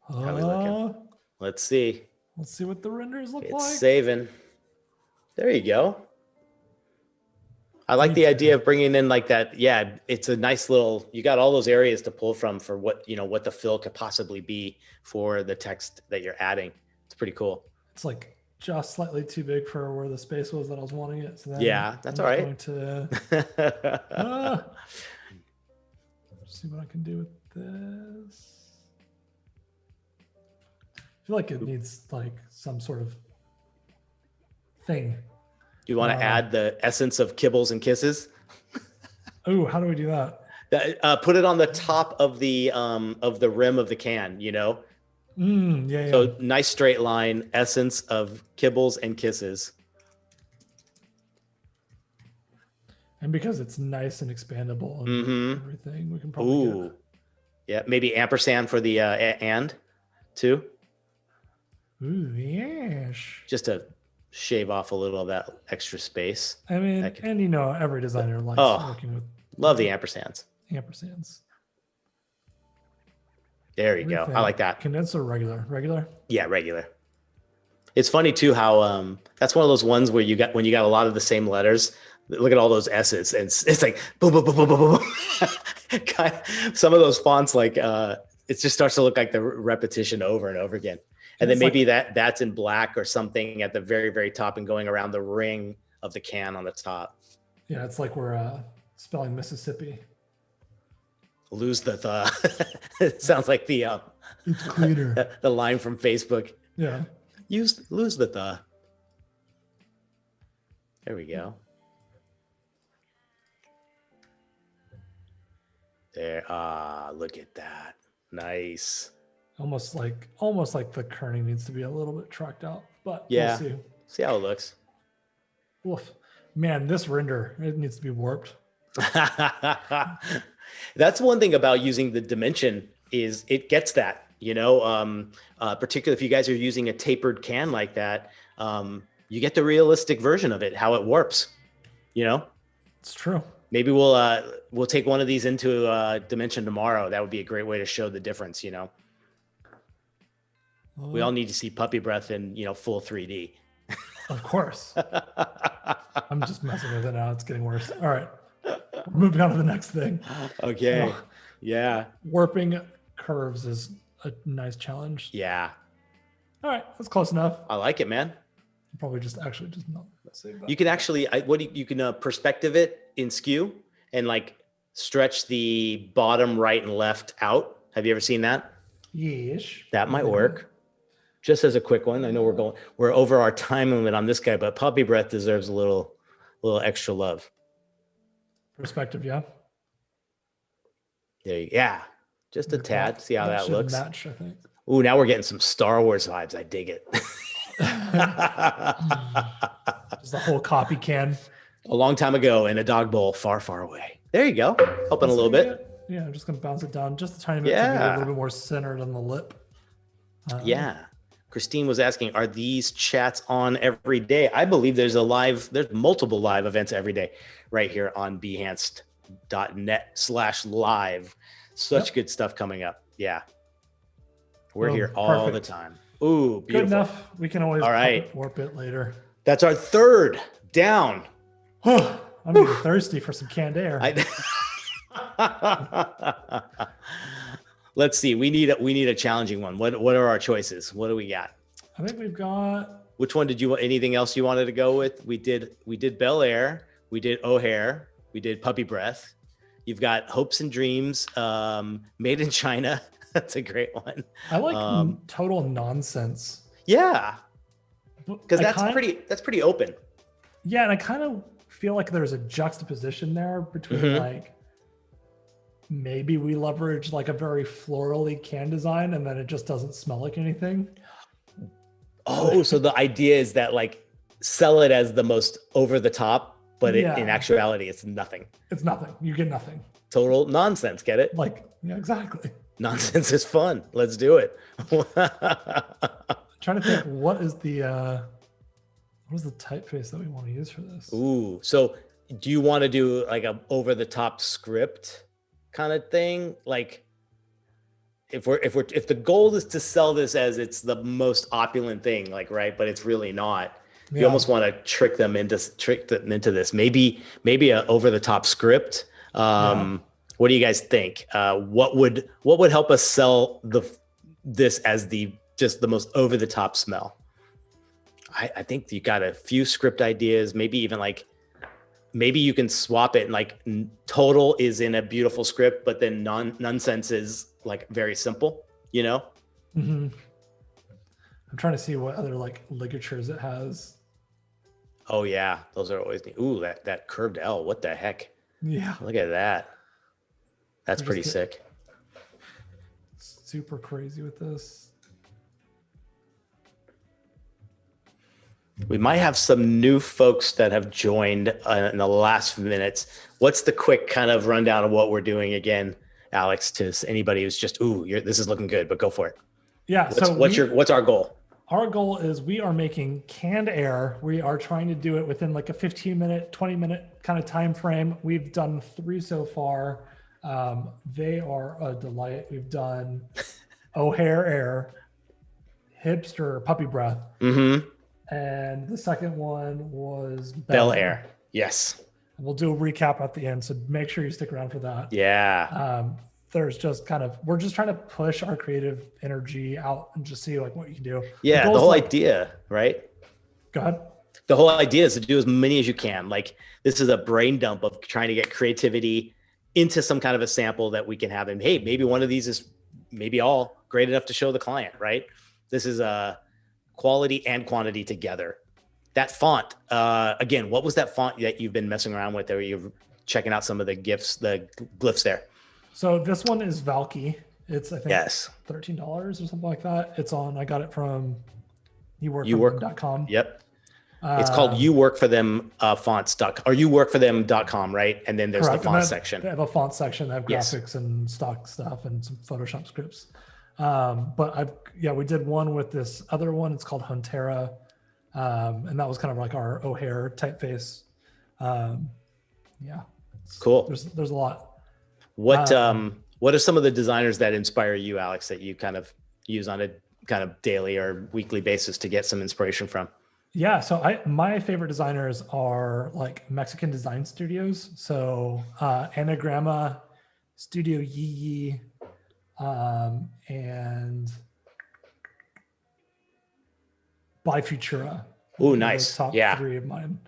S1: How are we looking? Let's see.
S2: Let's see what the renders look like.
S1: It's saving. There you go. I like the idea of bringing in like that. Yeah, it's a nice little, you got all those areas to pull from for what the fill could possibly be for the text that you're adding. It's pretty cool.
S2: It's like just slightly too big for where the space was that I was wanting it. So then
S1: yeah, that's all right.
S2: Going to see what I can do with this. I feel like it needs like some sort of thing.
S1: Do you want to add the essence of kibbles and kisses?
S2: Oh, how do we do that?
S1: Put it on the top of the rim of the can,
S2: Yeah, yeah.
S1: So nice straight line, essence of kibbles and kisses.
S2: And because it's nice and expandable and
S1: Mm-hmm.
S2: everything, we can probably get.
S1: Ooh, yeah. Maybe ampersand for the and too,
S2: Ooh, yes.
S1: just to shave off a little of that extra space.
S2: I mean,
S1: That could,
S2: and every designer likes
S1: oh,
S2: working with
S1: love the ampersands.
S2: ampersands.
S1: There you
S2: What do you
S1: go. I
S2: think?
S1: like that.
S2: Condensed or regular? Regular?
S1: Yeah, regular. It's funny too how that's one of those ones where when you got a lot of the same letters. Look at all those S's, and it's like boom, boom, boom, boom, boom, boom. Some of those fonts, like it just starts to look like the repetition over and over again. And then maybe that's in black or something at the very, very top and going around the ring of the can on the top.
S2: Yeah, it's like we're spelling Mississippi.
S1: Lose the it sounds like
S2: It's cleaner.
S1: the line from Facebook.
S2: Yeah.
S1: Lose the. There we go. There. Look at that. Nice.
S2: Almost like the kerning needs to be a little bit trucked out, but
S1: Yeah.
S2: we'll see.
S1: See how it looks.
S2: Oof. Man, this render, it needs to be warped.
S1: That's one thing about using the dimension is it gets that, particularly if you guys are using a tapered can like that, you get the realistic version of it, how it warps,
S2: It's true.
S1: Maybe we'll take one of these into dimension tomorrow. That would be a great way to show the difference, We all need to see Puppy Breath in, full 3D.
S2: Of course. I'm just messing with it now. It's getting worse. All right. We're moving on to the next thing.
S1: Okay. Yeah.
S2: Warping curves is a nice challenge.
S1: Yeah.
S2: All right. That's close enough.
S1: I like it, man.
S2: Probably just not save that.
S1: You can actually, you can perspective it in skew and like stretch the bottom right and left out. Have you ever seen that?
S2: Yes.
S1: That might work. Just as a quick one. I know we're over our time limit on this guy, but Puppy Breath deserves a little extra love.
S2: Perspective, yeah.
S1: Yeah. Just a tad. See how that looks.
S2: Match, I think.
S1: Ooh, now we're getting some Star Wars vibes. I dig it.
S2: Just a whole copy can.
S1: A long time ago in a dog bowl far, far away. There you go. Helping a little bit.
S2: Yeah, I'm just going to bounce it down just a tiny bit to be a little bit more centered on the lip.
S1: Yeah. Christine was asking, are these chats on every day? I believe there's multiple live events every day right here on behance.net/live. Such good stuff coming up. Yeah. We're here all the time. Ooh, beautiful.
S2: Good enough. We can always warp it later.
S1: That's our third down.
S2: I'm getting thirsty for some canned air.
S1: Let's see. We need a challenging one. What are our choices? What do we got?
S2: I think we've got.
S1: Which one did you want? Anything else you wanted to go with? We did Bel Air. We did O'Hare. We did Puppy Breath. You've got Hopes and Dreams, Made in China. That's a great one.
S2: I like Total Nonsense.
S1: Yeah, because that's pretty open.
S2: Yeah, and I kind of feel like there's a juxtaposition there between like maybe we leverage like a very florally can design and then it just doesn't smell like anything.
S1: Oh, so the idea is that like sell it as the most over the top, but in actuality, it's nothing.
S2: It's nothing. You get nothing.
S1: Total nonsense. Get it?
S2: Like, yeah, exactly.
S1: Nonsense is fun. Let's do it.
S2: Trying to think what is the typeface that we want to use for this?
S1: Ooh, so do you want to do like a over the top script kind of thing? Like if the goal is to sell this as it's the most opulent thing, like, right, but it's really not. You almost want to trick them into this. Maybe a over the top script. What do you guys think? What would help us sell this as the most over the top smell? I think you got a few script ideas. Maybe even maybe you can swap it and like total is in a beautiful script, but then nonsense is like very simple.
S2: I'm trying to see what other like ligatures it has.
S1: Oh yeah, those are always neat. Ooh, that curved L. What the heck?
S2: Yeah,
S1: look at that. That's pretty sick.
S2: Super crazy with this.
S1: We might have some new folks that have joined in the last minutes. What's the quick kind of rundown of what we're doing again, Alex, to anybody who's just, this is looking good, but go for it.
S2: Yeah.
S1: What's our goal?
S2: Our goal is we are making canned air. We are trying to do it within like a 15-minute, 20-minute kind of time frame. We've done 3 so far. They are a delight. We've done O'Hare Air, Hipster Puppy Breath, and the second one was
S1: Bel Air. Yes.
S2: And we'll do a recap at the end, so make sure you stick around for that.
S1: Yeah.
S2: There's just we're just trying to push our creative energy out and just see like what you can do.
S1: Yeah, the whole idea, right?
S2: Go ahead.
S1: The whole idea is to do as many as you can. Like this is a brain dump of trying to get creativity into some kind of a sample that we can have. And hey, maybe one of these is maybe all great enough to show the client, right? This is a quality and quantity together. That font, again, what was that font that you've been messing around with, or you're checking out some of the glyphs there?
S2: So this one is Valky. It's I think $13 or something like that. It's on. I got it from youwork.com.
S1: Yep. It's called youworkforthem fonts.com or youworkforthem.com, right? And then there's the font section.
S2: They have a font section. They have graphics and stock stuff and some Photoshop scripts. But we did one with this other one. It's called Huntera. And that was kind of like our O'Hare typeface.
S1: Cool.
S2: There's a lot.
S1: What are some of the designers that inspire you, Alex, that you kind of use on a kind of daily or weekly basis to get some inspiration from?
S2: Yeah, so my favorite designers are like Mexican design studios. So Anagrama, Studio Yee, and Bifutura.
S1: Oh, nice.
S2: Top 3 of mine.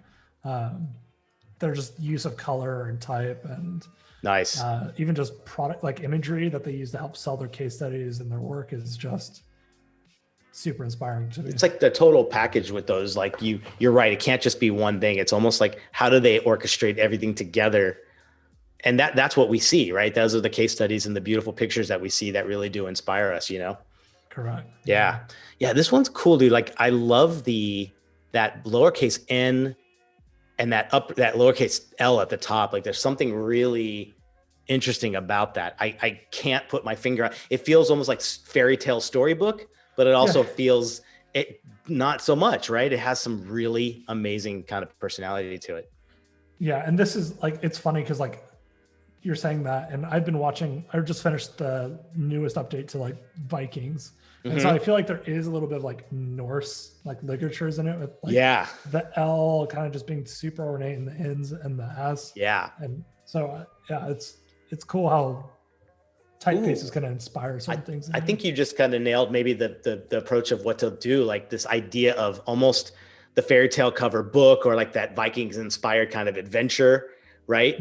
S2: They're just use of color and type and
S1: nice.
S2: Even just product like imagery that they use to help sell their case studies and their work is just super inspiring to me.
S1: It's like the total package with those. Like you're right. It can't just be one thing. It's almost like how do they orchestrate everything together? And that's what we see, right? Those are the case studies and the beautiful pictures that we see that really do inspire us, you know?
S2: Correct.
S1: Yeah. Yeah. This one's cool, dude. Like I love that lowercase n and that lowercase L at the top. Like there's something really interesting about that. I can't put my finger on. It feels almost like fairy tale storybook, but it also feels it not so much, right? It has some really amazing kind of personality to it.
S2: Yeah. And this is like, it's funny because like you're saying that, and I just finished the newest update to like Vikings. And so I feel like there is a little bit of like Norse like literatures in it with like the L kind of just being super ornate in the ends and the S. Yeah. And so it's cool how typeface is going to inspire some things.
S1: I think you just kind of nailed maybe the approach of what to do, like this idea of almost the fairy tale cover book or like that Vikings inspired kind of adventure, right?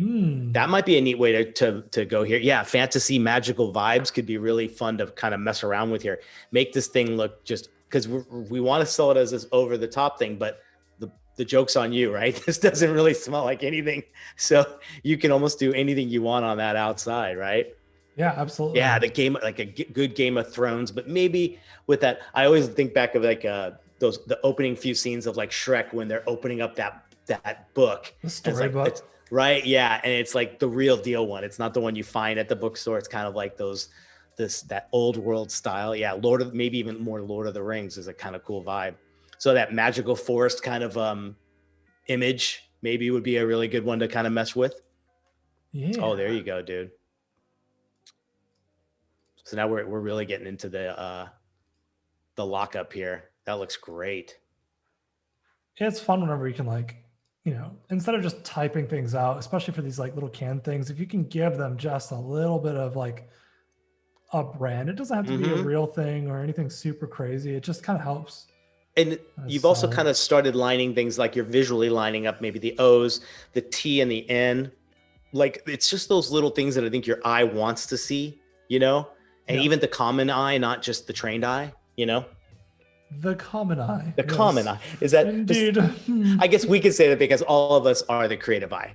S1: That might be a neat way to go here. Yeah, fantasy magical vibes could be really fun to kind of mess around with here. Make this thing look just because we want to sell it as this over the top thing, but the joke's on you, right? This doesn't really smell like anything. So you can almost do anything you want on that outside, right?
S2: Yeah, absolutely.
S1: Yeah, the game, like a good Game of Thrones, but maybe with that, I always think back of like the opening few scenes of like Shrek when they're opening up that book.
S2: The storybook.
S1: Right. Yeah. And it's like the real deal one. It's not the one you find at the bookstore. It's kind of like that old world style. Yeah. Maybe even more Lord of the Rings is a kind of cool vibe. So that magical forest kind of image maybe would be a really good one to kind of mess with. Yeah. Oh, there you go, dude. So now we're really getting into the lockup here. That looks great.
S2: It's fun whenever you can like, you know, instead of just typing things out, especially for these like little canned things, if you can give them just a little bit of like a brand, it doesn't have to be a real thing or anything super crazy. It just kind of helps.
S1: And you've also kind of started lining things like you're visually lining up maybe the O's, the T and the N. Like it's just those little things that I think your eye wants to see, you know, and even the common eye, not just the trained eye, you know.
S2: The common eye.
S1: The common eye. Is that
S2: indeed?
S1: Just, I guess we could say that because all of us are the creative eye,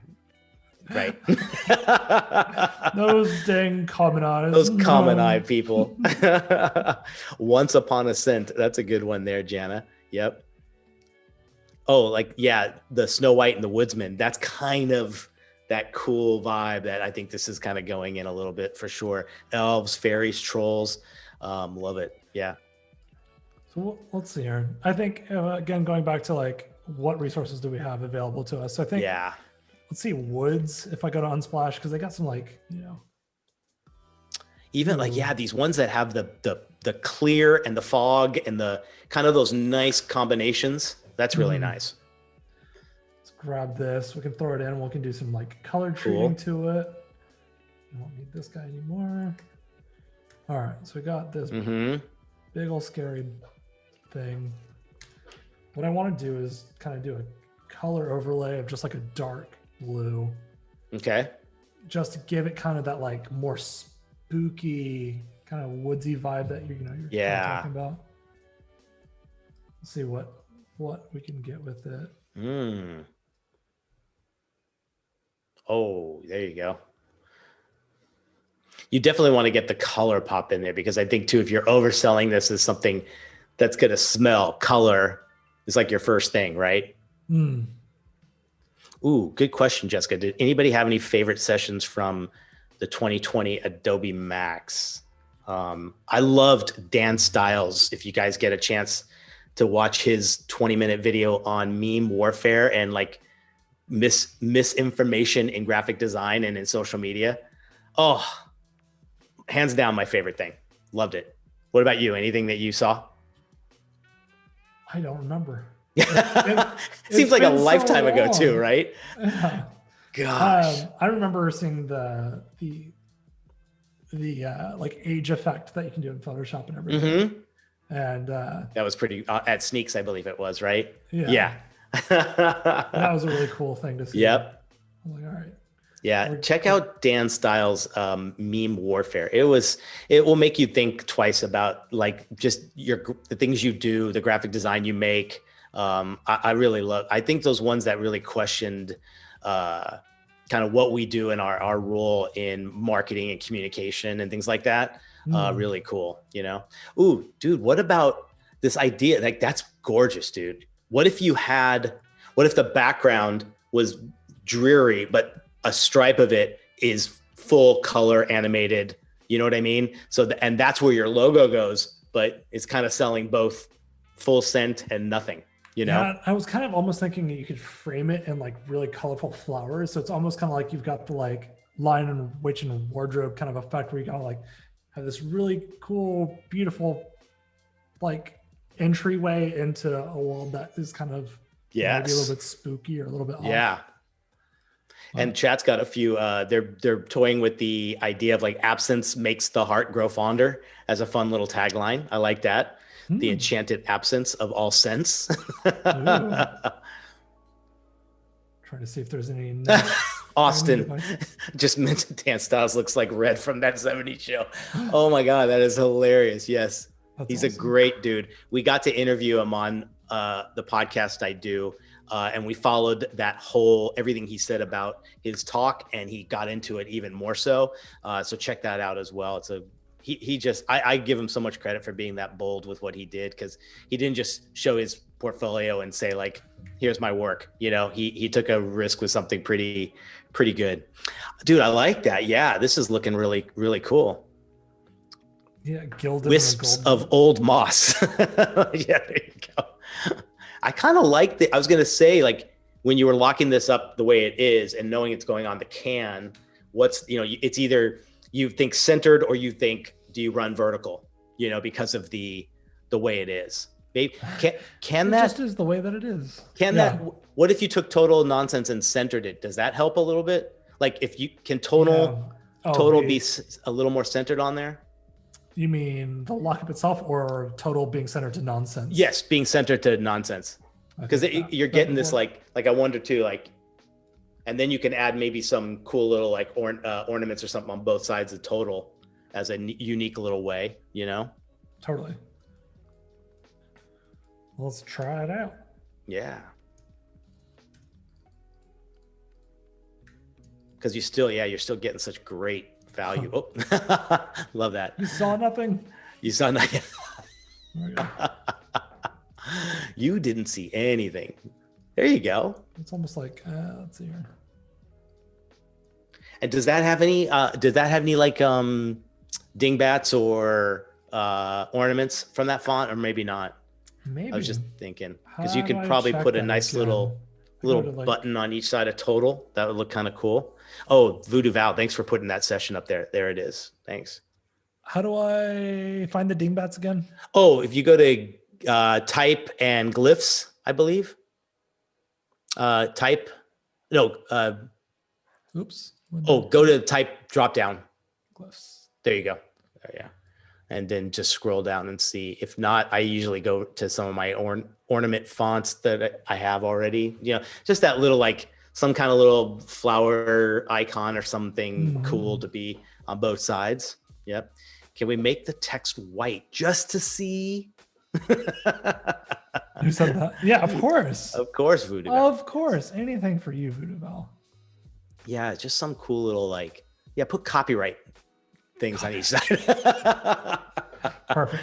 S1: right?
S2: Those dang common eyes.
S1: Those common eye people. Once upon a scent. That's a good one there, Jana. Yep. Oh, like, yeah, the Snow White and the Woodsman. That's kind of that cool vibe that I think this is kind of going in a little bit for sure. Elves, fairies, trolls. Love it. Yeah.
S2: So let's see here. I think, again, going back to like, what resources do we have available to us? So I think,
S1: Yeah.
S2: let's see, woods, if I go to Unsplash, because they got some like,
S1: Even like, yeah, these ones that have the clear and the fog and the kind of those nice combinations. That's really nice.
S2: Let's grab this. We can throw it in. We can do some like color treating to it. I don't need this guy anymore. All right, so we got this big old scary thing. What I want to do is kind of do a color overlay of just like a dark blue.
S1: Okay.
S2: Just to give it kind of that like more spooky kind of woodsy vibe that you're kind of talking about. Let's see what we can get with it.
S1: Oh, there you go. You definitely want to get the color pop in there, because I think too, if you're overselling this as something that's going to smell, color is like your first thing, right? Ooh, good question, Jessica. Did anybody have any favorite sessions from the 2020 Adobe Max? I loved Dan Stiles. If you guys get a chance to watch his 20-minute video on meme warfare and like misinformation in graphic design and in social media. Oh, hands down, my favorite thing. Loved it. What about you? Anything that you saw?
S2: I don't remember.
S1: It seems like a lifetime ago too, right?
S2: Yeah.
S1: Gosh.
S2: I remember seeing the like age effect that you can do in Photoshop and everything. And
S1: that was pretty at Sneaks, I believe it was, right?
S2: Yeah. That was a really cool thing to see.
S1: Yep.
S2: I'm like, all right.
S1: Yeah, check out Dan Stiles' meme warfare. It will make you think twice about like just the things you do, the graphic design you make. I really love. I think those ones that really questioned kind of what we do in our role in marketing and communication and things like that. Really cool, you know. Ooh, dude, what about this idea? Like, that's gorgeous, dude. What if the background was dreary, but a stripe of it is full color animated, you know what I mean? So, and that's where your logo goes, but it's kind of selling both full scent and nothing, you know?
S2: Yeah, I was kind of almost thinking that you could frame it in like really colorful flowers. So it's almost kind of like you've got the like Lion and Witch and Wardrobe kind of effect where you kind of like have this really cool, beautiful, like entryway into a world that is kind of maybe a little bit spooky or a little bit off.
S1: Yeah. And chat's got a few, they're toying with the idea of like absence makes the heart grow fonder as a fun little tagline. I like that. The enchanted absence of all sense.
S2: Trying to see if there's any.
S1: Austin just mentioned Dan Stiles looks like Red from that 70s show. Oh my God, that is hilarious. Yes. He's awesome. A great dude. We got to interview him on the podcast I do. And we followed everything he said about his talk, and he got into it even more so. So check that out as well. I give him so much credit for being that bold with what he did, because he didn't just show his portfolio and say like, here's my work. You know, he took a risk with something pretty good. Dude, I like that. Yeah, this is looking really, really cool.
S2: Yeah, gilded
S1: wisps of old moss. Yeah, there you go. I kind of like I was going to say, like, when you were locking this up the way it is and knowing it's going on the can, it's either you think centered or you think, do you run vertical, because of the way it is. Maybe can that
S2: just is the way that it is.
S1: What if you took total nonsense and centered it? Does that help a little bit? Like, if you can total be a little more centered on there?
S2: You mean the lockup itself, or total being centered to nonsense?
S1: Yes, being centered to nonsense. Because you're getting this like I wonder too, like, and then you can add maybe some cool little like ornaments or something on both sides of total as a unique little way,
S2: Totally. Let's try it out.
S1: Yeah. Because you're still getting such great value. Oh, love that.
S2: You saw nothing?
S1: You saw nothing. You didn't see anything. There you go.
S2: It's almost like, let's see here.
S1: And does that have any like dingbats or ornaments from that font, or maybe not?
S2: Maybe.
S1: I was just thinking, because
S2: How
S1: you
S2: do
S1: could
S2: I
S1: probably
S2: check
S1: put a
S2: that
S1: nice
S2: again?
S1: little
S2: I go to, like-
S1: button on each side of total. That would look kind of cool. Oh, Voodoo Val, thanks for putting that session up there. There it is. Thanks.
S2: How do I find the dingbats again?
S1: Oh, if you go to type and glyphs, I believe. Type, no.
S2: Oops.
S1: Go to type drop down.
S2: Glyphs.
S1: There you go. Yeah. And then just scroll down and see. If not, I usually go to some of my ornament fonts that I have already. You know, just that little, like some kind of little flower icon or something cool to be on both sides. Yep. Can we make the text white just to see?
S2: Who said that? Yeah, of course.
S1: Of course, Voodoo Val.
S2: Of course. Anything for you, Voodoo Val.
S1: Yeah, just some cool little, like, yeah, put copyright things on each side.
S2: Perfect.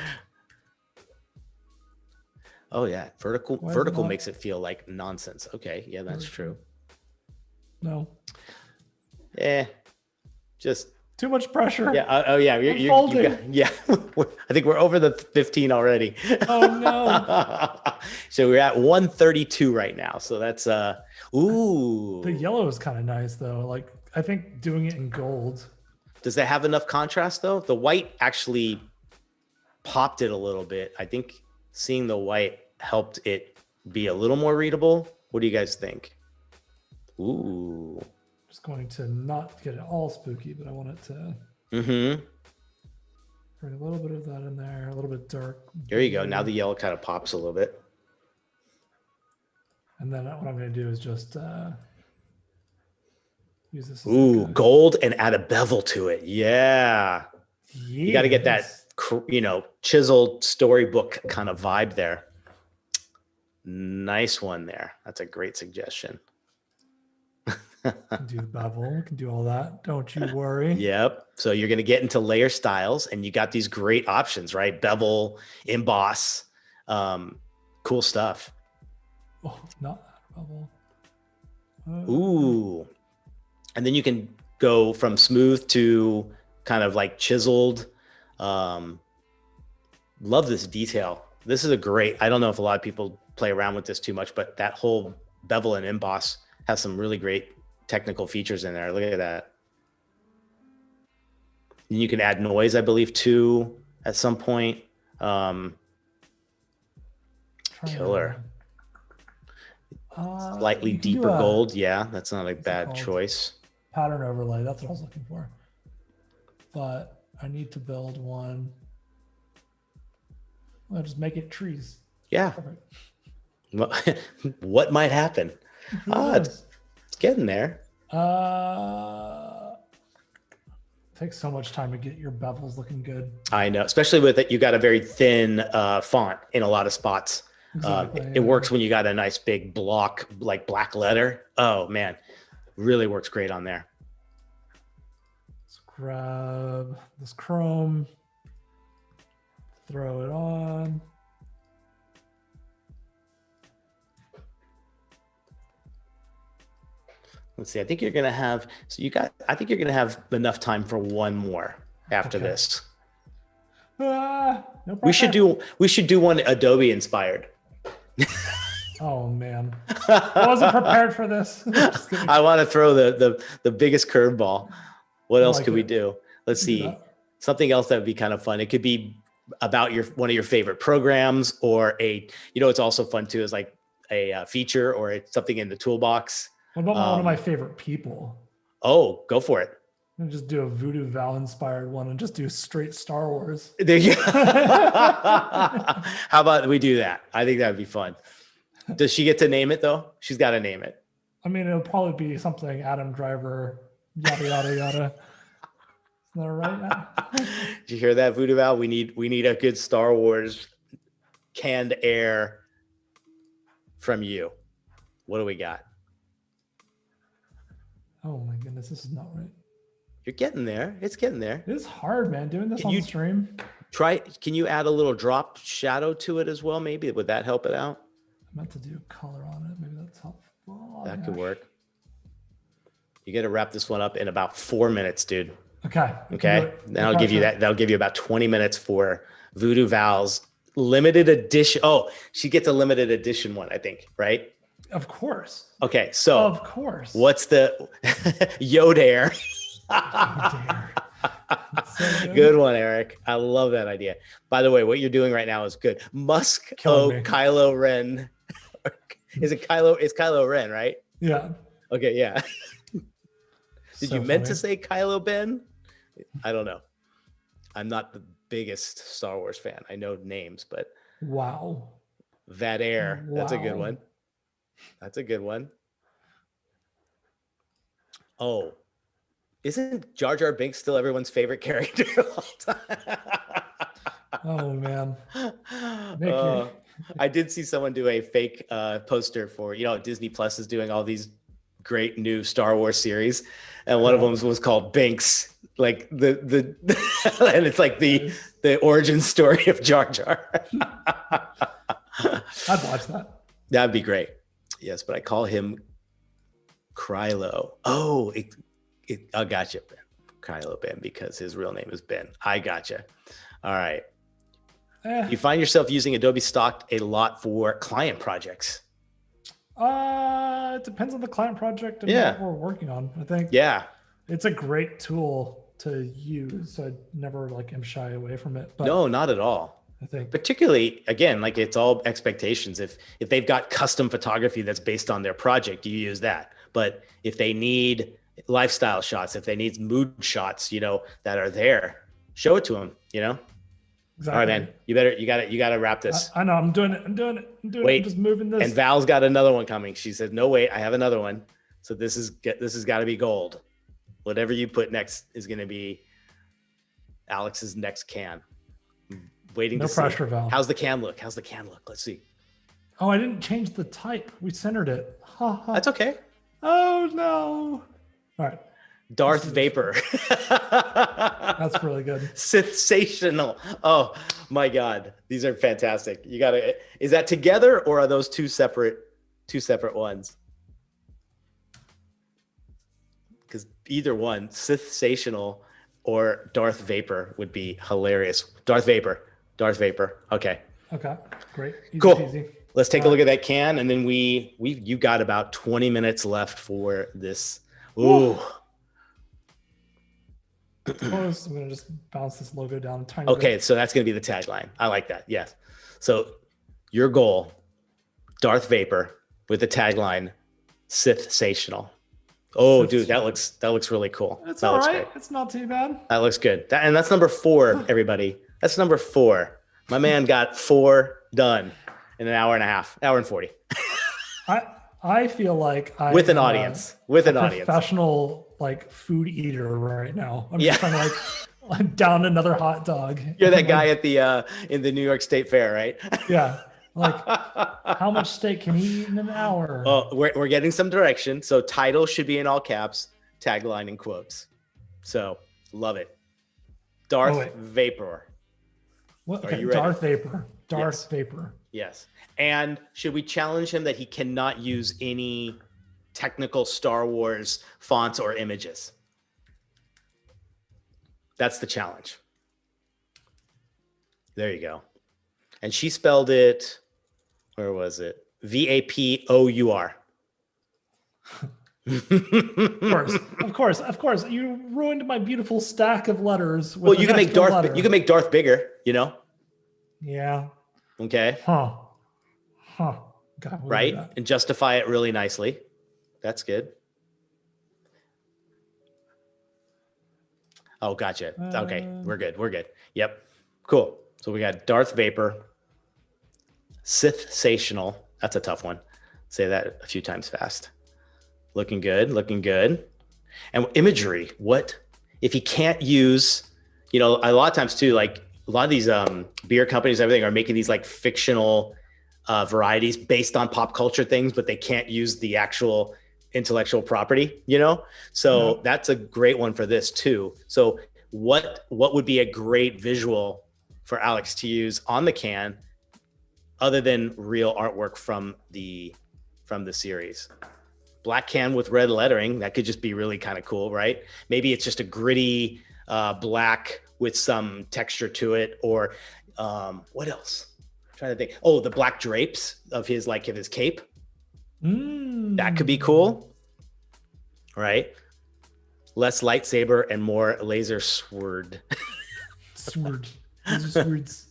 S1: Oh yeah, vertical makes it feel like nonsense. Okay, yeah, that's true.
S2: No.
S1: Just
S2: too much pressure.
S1: Yeah. Oh yeah. Yeah. I think we're over the 15 already.
S2: Oh no.
S1: So we're at 132 right now. So that's ooh.
S2: The yellow is kind of nice though. Like I think doing it in gold.
S1: Does that have enough contrast though? The white actually popped it a little bit. I think seeing the white helped it be a little more readable. What do you guys think? Ooh.
S2: Just going to not get it all spooky, but I want it to bring a little bit of that in there, a little bit dark.
S1: There you go. Now the yellow kind of pops a little bit.
S2: And then what I'm going to do is just use this.
S1: Ooh, gold and add a bevel to it. Yeah. You got to get that, chiseled storybook kind of vibe there. Nice one there. That's a great suggestion.
S2: Can do the bevel, can do all that. Don't you worry.
S1: Yep. So you're going to get into layer styles and you got these great options, right? Bevel, emboss, cool stuff.
S2: Oh, not bevel.
S1: Ooh. And then you can go from smooth to kind of like chiseled. Love this detail. This is I don't know if a lot of people play around with this too much, but that whole bevel and emboss has some really great technical features in there. Look at that. And you can add noise, I believe, too, at some point. Killer. Slightly deeper gold. Yeah, that's not a bad choice.
S2: Pattern overlay. That's what I was looking for. But I need to build one. I'll just make it trees.
S1: Yeah.
S2: Perfect.
S1: Well, what might happen? It's getting there.
S2: Takes so much time to get your bevels looking good.
S1: I know, especially with it, you got a very thin font in a lot of spots.
S2: Exactly,
S1: It works when you got a nice big block, like black letter. Oh man, really works great on there.
S2: Let's grab this chrome, throw it on.
S1: Let's see. I think you're gonna have. I think you're gonna have enough time for one more after this.
S2: No
S1: we should do one Adobe inspired.
S2: Oh man, I wasn't prepared for this.
S1: I want to throw the biggest curveball. What else could we do? Let's see. Something else that would be kind of fun. It could be about one of your favorite programs, or it's also fun too, is like a feature or something in the toolbox.
S2: What about one of my favorite people?
S1: Oh, go for it.
S2: And just do a Voodoo Val inspired one and just do straight Star Wars.
S1: There you go. How about we do that? I think that would be fun. Does she get to name it though? She's got to name it.
S2: I mean, it'll probably be something Adam Driver, yada, yada, yada. Isn't that right?
S1: Did you hear that, Voodoo Val? We need a good Star Wars canned air from you. What do we got?
S2: Oh my goodness, this is not right.
S1: You're getting there. It's getting there.
S2: It's hard, man, doing this on stream.
S1: Can you add a little drop shadow to it as well? Maybe would that help it out?
S2: meant to do color on it. Maybe that's helpful.
S1: That could work. You got to wrap this one up in about 4 minutes, dude.
S2: Okay.
S1: Okay. Then I'll give you that. That'll give you about 20 minutes for Voodoo Val's limited edition. Oh, she gets a limited edition one, I think, right?
S2: Of course.
S1: Okay. So
S2: of course.
S1: What's the Yodair?
S2: So
S1: good one, Eric. I love that idea. By the way, what you're doing right now is good. Musk Kylo Ren. Is it Kylo? It's Kylo Ren, right?
S2: Yeah.
S1: Okay. Yeah. Did
S2: So
S1: you meant
S2: funny.
S1: to say Kylo Ben? I don't know. I'm not the biggest Star Wars fan. I know names, but
S2: wow.
S1: Vader. That's a good
S2: Wow.
S1: one. That's a good one. Oh, isn't Jar Jar Binks still everyone's favorite character of all time?
S2: Oh man.
S1: I did see someone do a fake poster for, Disney Plus is doing all these great new Star Wars series, and one of them was called Binks, like the and it's like the origin story of Jar Jar.
S2: I'd watch that.
S1: That'd be great. Yes, but I call him Krylo. Oh, I gotcha, Ben. Kylo Ben, because his real name is Ben. I gotcha. All right. You find yourself using Adobe Stock a lot for client projects.
S2: It depends on the client project and what we're working on. I think it's a great tool to use. I never am shy away from it. But
S1: no, not at all.
S2: I think
S1: particularly, again, it's all expectations. If they've got custom photography that's based on their project, you use that. But if they need lifestyle shots, if they need mood shots, that are there, show it to them, Exactly. All right, man. You got to wrap this.
S2: I know. I'm doing it. Wait, I'm just moving this.
S1: And Val's got another one coming. She said, "No, wait, I have another one." So this has got to be gold. Whatever you put next is going to be Alex's next can. Waiting to see. No
S2: pressure, Val.
S1: How's the can look? Let's see.
S2: Oh, I didn't change the type. We centered it.
S1: That's okay.
S2: Oh no. All right.
S1: Darth Vapor.
S2: That's really good.
S1: Sensational. Oh my God. These are fantastic. Is that together or are those two separate ones? Because either one, sensational or Darth Vapor, would be hilarious. Darth Vapor. Okay.
S2: Okay. Great. Easy
S1: cool.
S2: Peasy.
S1: Let's take a look at that can. And then you got about 20 minutes left for this. Ooh.
S2: Close. I'm going to just bounce this logo down a tiny
S1: bit. So that's going to be the tagline. I like that. Yes. So your goal, Darth Vapor with the tagline, sensational. Oh, dude, that looks really cool.
S2: It's all right. It's not too bad.
S1: That looks good. And that's number 4, everybody. That's number 4. My man got 4 done in an hour and a half, hour and 40.
S2: I feel like
S1: with an audience.
S2: Professional food eater right now. I'm just trying to I'm down another hot dog.
S1: You're that guy at the in the New York State Fair, right?
S2: Yeah. How much steak can he eat in an hour?
S1: Oh, we're getting some direction. So title should be in all caps, tagline in quotes. So love it. Darth Vapor.
S2: What? Okay, Darth Vapor. Darth Vapor.
S1: Yes. And should we challenge him that he cannot use any technical Star Wars fonts or images? That's the challenge. There you go. And she spelled it, where was it? Vapour.
S2: Of course. You ruined my beautiful stack of letters.
S1: Well, you can make Darth bigger,
S2: Yeah.
S1: Okay.
S2: Huh.
S1: God, right? And justify it really nicely. That's good. Oh, gotcha. Okay. We're good. Yep. Cool. So we got Darth Vapor, sensational. That's a tough one. Say that a few times fast. Looking good. And imagery. What if he can't use, a lot of times too, a lot of these beer companies, everything are making these fictional varieties based on pop culture things, but they can't use the actual intellectual property, So that's a great one for this too. So what would be a great visual for Alex to use on the can other than real artwork from the series. Black can with red lettering, that could just be really kind of cool, right? Maybe it's just a gritty black with some texture to it, or what else? I'm trying to think. Oh, the black drapes of his cape. That could be cool, right? Less lightsaber and more laser sword.
S2: Sword. Laser swords.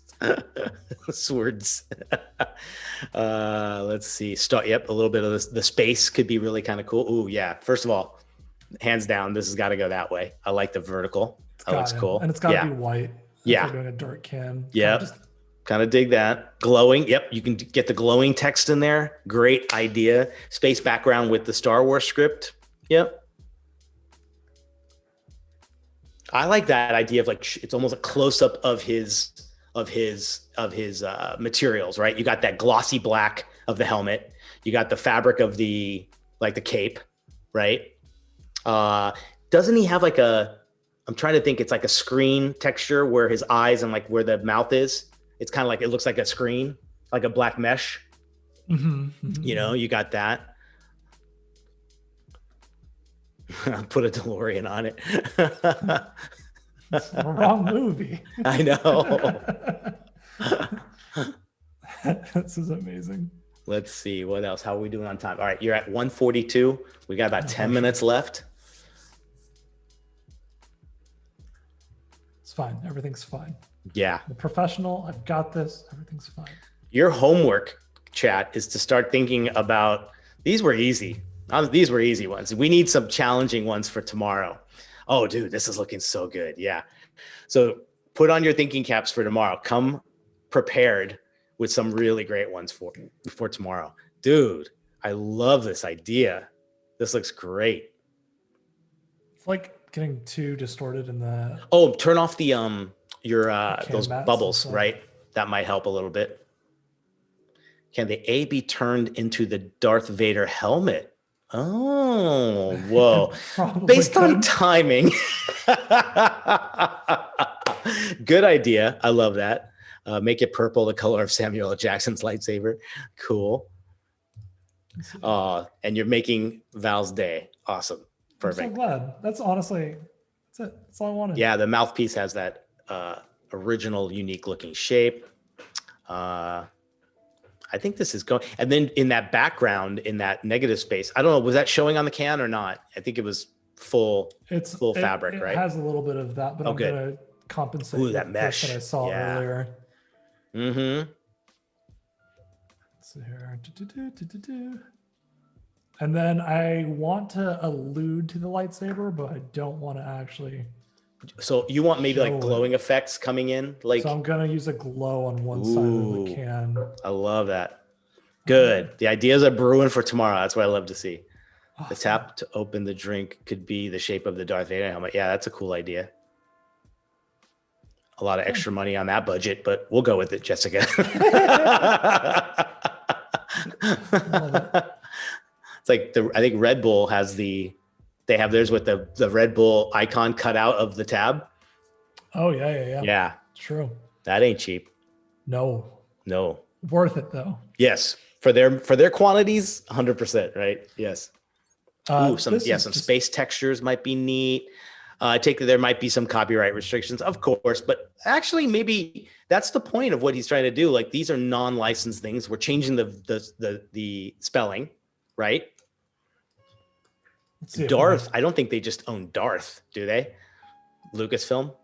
S1: Swords. Let's see. Yep, a little bit of the space could be really kind of cool. Ooh, yeah. First of all, hands down, this has got to go that way. I like the vertical. That looks cool.
S2: And it's got to be white.
S1: Yeah.
S2: If you're doing a dark can.
S1: Yeah. Kind of dig that. Glowing. Yep. You can get the glowing text in there. Great idea. Space background with the Star Wars script. Yep. I like that idea of it's almost a close up of his materials, right? You got that glossy black of the helmet. You got the fabric of the cape, right? Doesn't he have I'm trying to think, it's like a screen texture where his eyes and where the mouth is. It's kind of it looks like a screen, like a black mesh.
S2: Mm-hmm.
S1: You got that. Put a DeLorean on it.
S2: It's the wrong movie.
S1: I know.
S2: This is amazing.
S1: Let's see what else. How are we doing on time? All right, you're at 1:42. We got about 10 minutes left.
S2: It's fine. Everything's fine.
S1: Yeah.
S2: The professional, I've got this. Everything's fine.
S1: Your homework, chat, is to start thinking about, these were easy. These were easy ones. We need some challenging ones for tomorrow. Oh, dude, this is looking so good. Yeah. So put on your thinking caps for tomorrow. Come prepared with some really great ones for tomorrow. Dude, I love this idea. This looks great.
S2: It's like getting too distorted in the...
S1: Oh, turn off the those bubbles, right? That might help a little bit. Can the A be turned into the Darth Vader helmet? Oh, whoa. Based on timing. Good idea. I love that. Make it purple, the color of Samuel L. Jackson's lightsaber. Cool. And you're making Val's day. Awesome. Perfect.
S2: I'm so glad. That's honestly, that's it. That's all I wanted.
S1: Yeah, the mouthpiece has that original, unique looking shape. I think this is going, and then in that background, in that negative space, I don't know, was that showing on the can or not? I think it was full fabric, right?
S2: It has a little bit of that, but I'm going to compensate.
S1: Ooh, that mesh
S2: that I saw earlier.
S1: Mm-hmm.
S2: Let's see here. And then I want to allude to the lightsaber, but I don't want to actually.
S1: So you want maybe glowing effects coming in?
S2: So I'm going to use a glow on one side of the can.
S1: I love that. Good. The ideas are brewing for tomorrow. That's what I love to see. The tap to open the drink could be the shape of the Darth Vader helmet. Yeah, that's a cool idea. A lot of extra money on that budget, but we'll go with it, Jessica. It's I think Red Bull has they have theirs with the Red Bull icon cut out of the tab.
S2: Oh, yeah.
S1: Yeah.
S2: True.
S1: That ain't cheap.
S2: No.
S1: Worth
S2: it though.
S1: Yes. For their quantities, 100%, right? Yes. Some space textures might be neat. I take that there might be some copyright restrictions, of course, but actually maybe that's the point of what he's trying to do. These are non-licensed things. We're changing the spelling, right? Darth, I don't think they just own Darth, do they? Lucasfilm?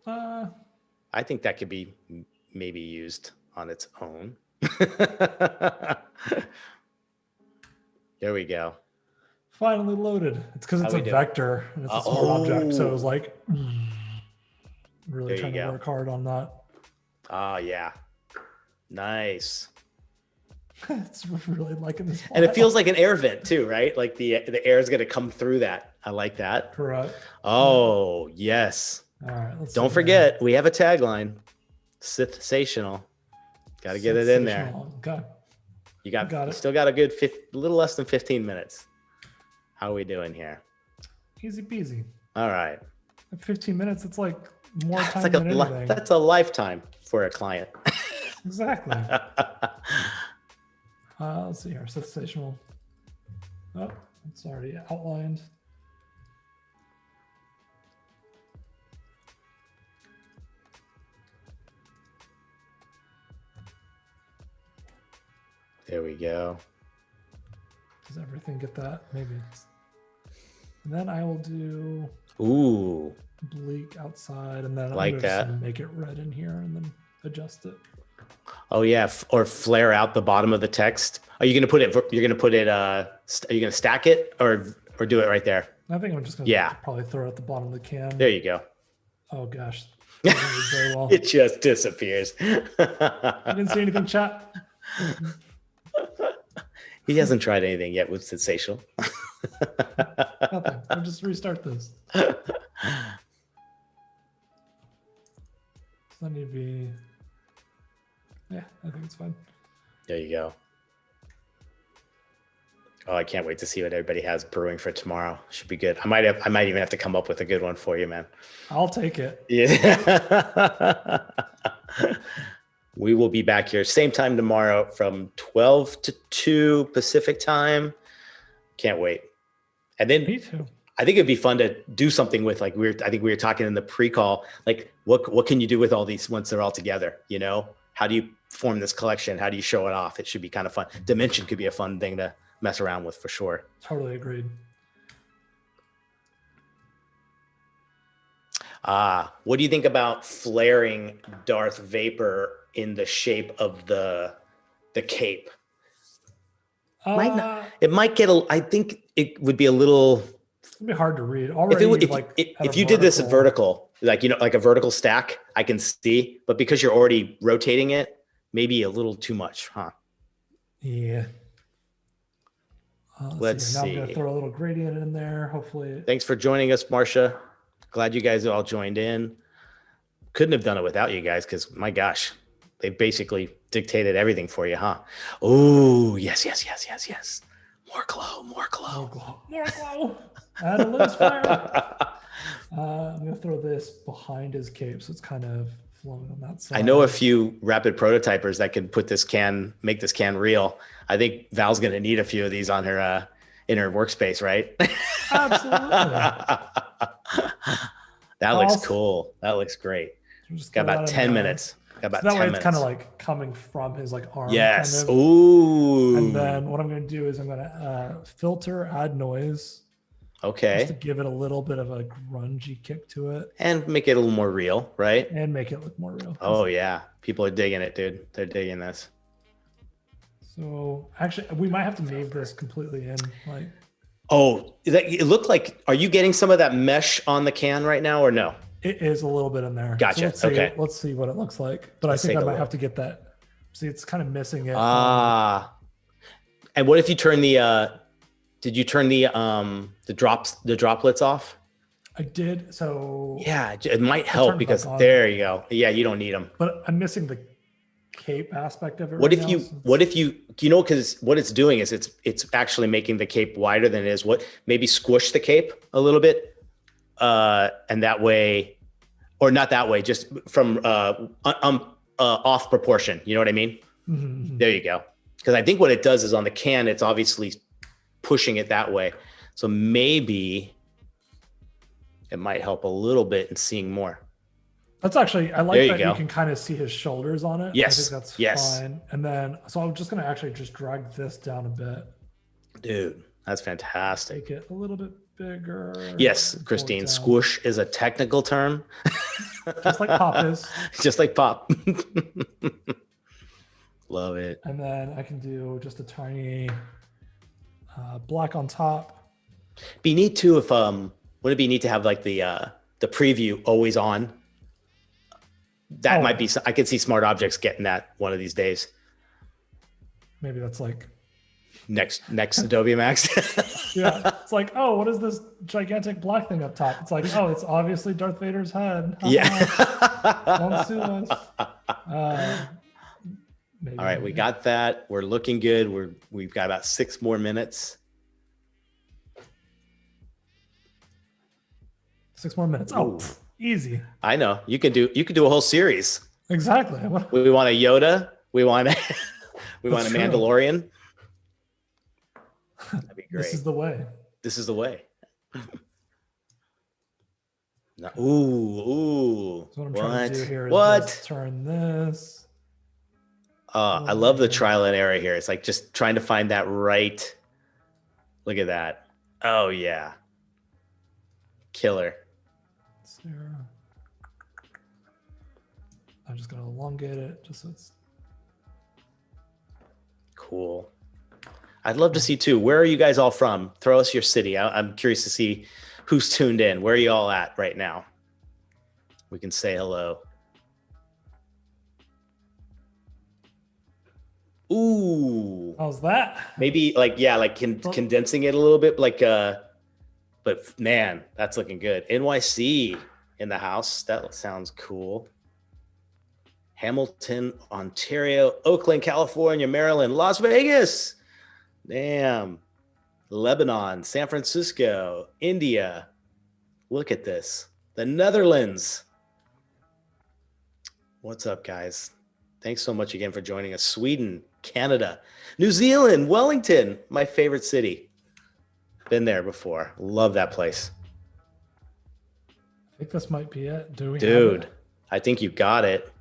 S1: I think that could be maybe used on its own. There we go.
S2: Finally loaded. It's because it's a vector and it's a small object. So it was really trying to work hard on that.
S1: Oh, yeah. Nice.
S2: It's really liking this.
S1: And it feels like an air vent too, right? The air is going to come through that. I like that.
S2: Correct.
S1: Oh, yes.
S2: All right.
S1: Don't forget, we have a tagline. Sensational. Got to get it in there.
S2: Okay.
S1: You still got a good little less than 15 minutes. How are we doing here?
S2: Easy peasy.
S1: All right.
S2: 15 minutes, it's more time than anything.
S1: That's a lifetime for a client.
S2: Exactly. Let's see here. Sensational. Oh, it's already outlined.
S1: There we go.
S2: Does everything get that? Maybe. And then I will do
S1: Ooh,
S2: bleak outside, and then
S1: like
S2: I'm just
S1: that.
S2: gonna make it red in here and then adjust it.
S1: Oh yeah, or flare out the bottom of the text. Are you gonna put it? You're gonna put it. Are you gonna stack it or do it right there?
S2: I think I'm just gonna probably throw it at the bottom of the can.
S1: There you go.
S2: Oh gosh, very well.
S1: It just disappears.
S2: You didn't see anything, chat?
S1: He hasn't tried anything yet with sensational.
S2: Nothing. I'll just restart this. That need to be. Yeah, I think it's fine.
S1: There you go. Oh, I can't wait to see what everybody has brewing for tomorrow. Should be good. I might even have to come up with a good one for you, man.
S2: I'll take it.
S1: Yeah. We will be back here same time tomorrow from 12 to 2 Pacific time. Can't wait. And then
S2: Me too.
S1: I think it'd be fun to do something with, like, I think we were talking in the pre-call, like what can you do with all these once they're all together? You know, how do you form this collection? How do you show it off? It should be kind of fun. Dimension could be a fun thing to mess around with for sure.
S2: Totally agreed.
S1: What do you think about flaring Darth Vapor in the shape of the cape? It might get I think it would be a little.
S2: It'd be hard to read. Already,
S1: if you did this at vertical, like, you know, like a vertical stack, I can see, but because you're already rotating it, maybe a little too much, huh?
S2: Yeah.
S1: Let's see.
S2: Now I'm gonna throw a little gradient in there. Hopefully.
S1: Thanks for joining us, Marcia. Glad you guys all joined in. Couldn't have done it without you guys, because my gosh, they basically dictated everything for you, huh? Oh, yes. More glow.
S2: More glow. Add a loose fire. I'm gonna throw this behind his cape, so it's kind of flowing on that side.
S1: I know a few rapid prototypers that can make this can real. I think Val's gonna need a few of these on her in her workspace, right?
S2: Absolutely.
S1: That looks cool. That looks great. Got about 10 minutes. That way it's
S2: kind of like coming from his arm.
S1: Yes.
S2: Kind of.
S1: Ooh.
S2: And then what I'm going to do is I'm going to filter, add noise.
S1: Okay.
S2: Just to give it a little bit of a grungy kick to it.
S1: And make it a little more real, right?
S2: And make it look more real.
S1: Oh yeah. People are digging it, dude. They're digging this.
S2: So actually we might have to move this completely in.
S1: Oh, it looked like, are you getting some of that mesh on the can right now or no?
S2: It is a little bit in there.
S1: Gotcha.
S2: So
S1: okay.
S2: Let's see what it looks like. But I think I might have to get that. See, it's kind of missing it.
S1: And what if you turn did you turn the droplets off?
S2: I did. So
S1: yeah, it might help because there you go. Yeah, you don't need them.
S2: But I'm missing the cape aspect of it.
S1: What if you because what it's doing is it's actually making the cape wider than it is. Maybe squish the cape a little bit, and that way, or not that way, just from off proportion. You know what I mean?
S2: Mm-hmm.
S1: There you go. Because I think what it does is on the can, it's obviously pushing it that way. So maybe it might help a little bit in seeing more.
S2: That's actually, I like that you can kind of see his shoulders on it.
S1: Yes.
S2: I think that's fine. And then, so I'm just going to actually just drag this down a bit.
S1: Dude, that's fantastic.
S2: Make it a little bit bigger.
S1: Yes, Christine, squish is a technical term.
S2: Just like pop is.
S1: Just like pop. Love it.
S2: And then I can do just a tiny black on top.
S1: Be neat too if, would it be neat to have like the preview always on? That might be, I could see Smart Objects getting that one of these days.
S2: Maybe that's like
S1: next Adobe Max.
S2: Yeah, it's like, oh, what is this gigantic black thing up top? It's like, oh, it's obviously Darth Vader's head.
S1: Yeah.
S2: Don't sue us.
S1: All right, we got that. We're looking good. We've got about 6 more minutes.
S2: 6 more minutes. Oh, easy.
S1: I know. You could do a whole series.
S2: Exactly.
S1: We want a Yoda. We want we want
S2: That's
S1: a
S2: true.
S1: Mandalorian. That'd be great.
S2: This is the way.
S1: This is the way. No. Ooh.
S2: So what I'm trying to do here is just turn this.
S1: I love the trial and error here. It's like just trying to find that right. Look at that. Oh yeah. Killer.
S2: Sarah. I'm just gonna elongate it just so it's
S1: cool. I'd love to see too. Where are you guys all from? Throw us your city. I'm curious to see who's tuned in. Where are you all at right now? We can say hello. Ooh.
S2: How's that?
S1: Maybe like, yeah, like condensing it a little bit, like, but man, that's looking good. NYC in the house. That sounds cool. Hamilton, Ontario, Oakland, California, Maryland, Las Vegas. Damn. Lebanon, San Francisco, India. Look at this. The Netherlands. What's up, guys? Thanks so much again for joining us. Sweden, Canada, New Zealand, Wellington, my favorite city. Been there before. Love that place.
S2: I think this might be it.
S1: Dude, I think you got it.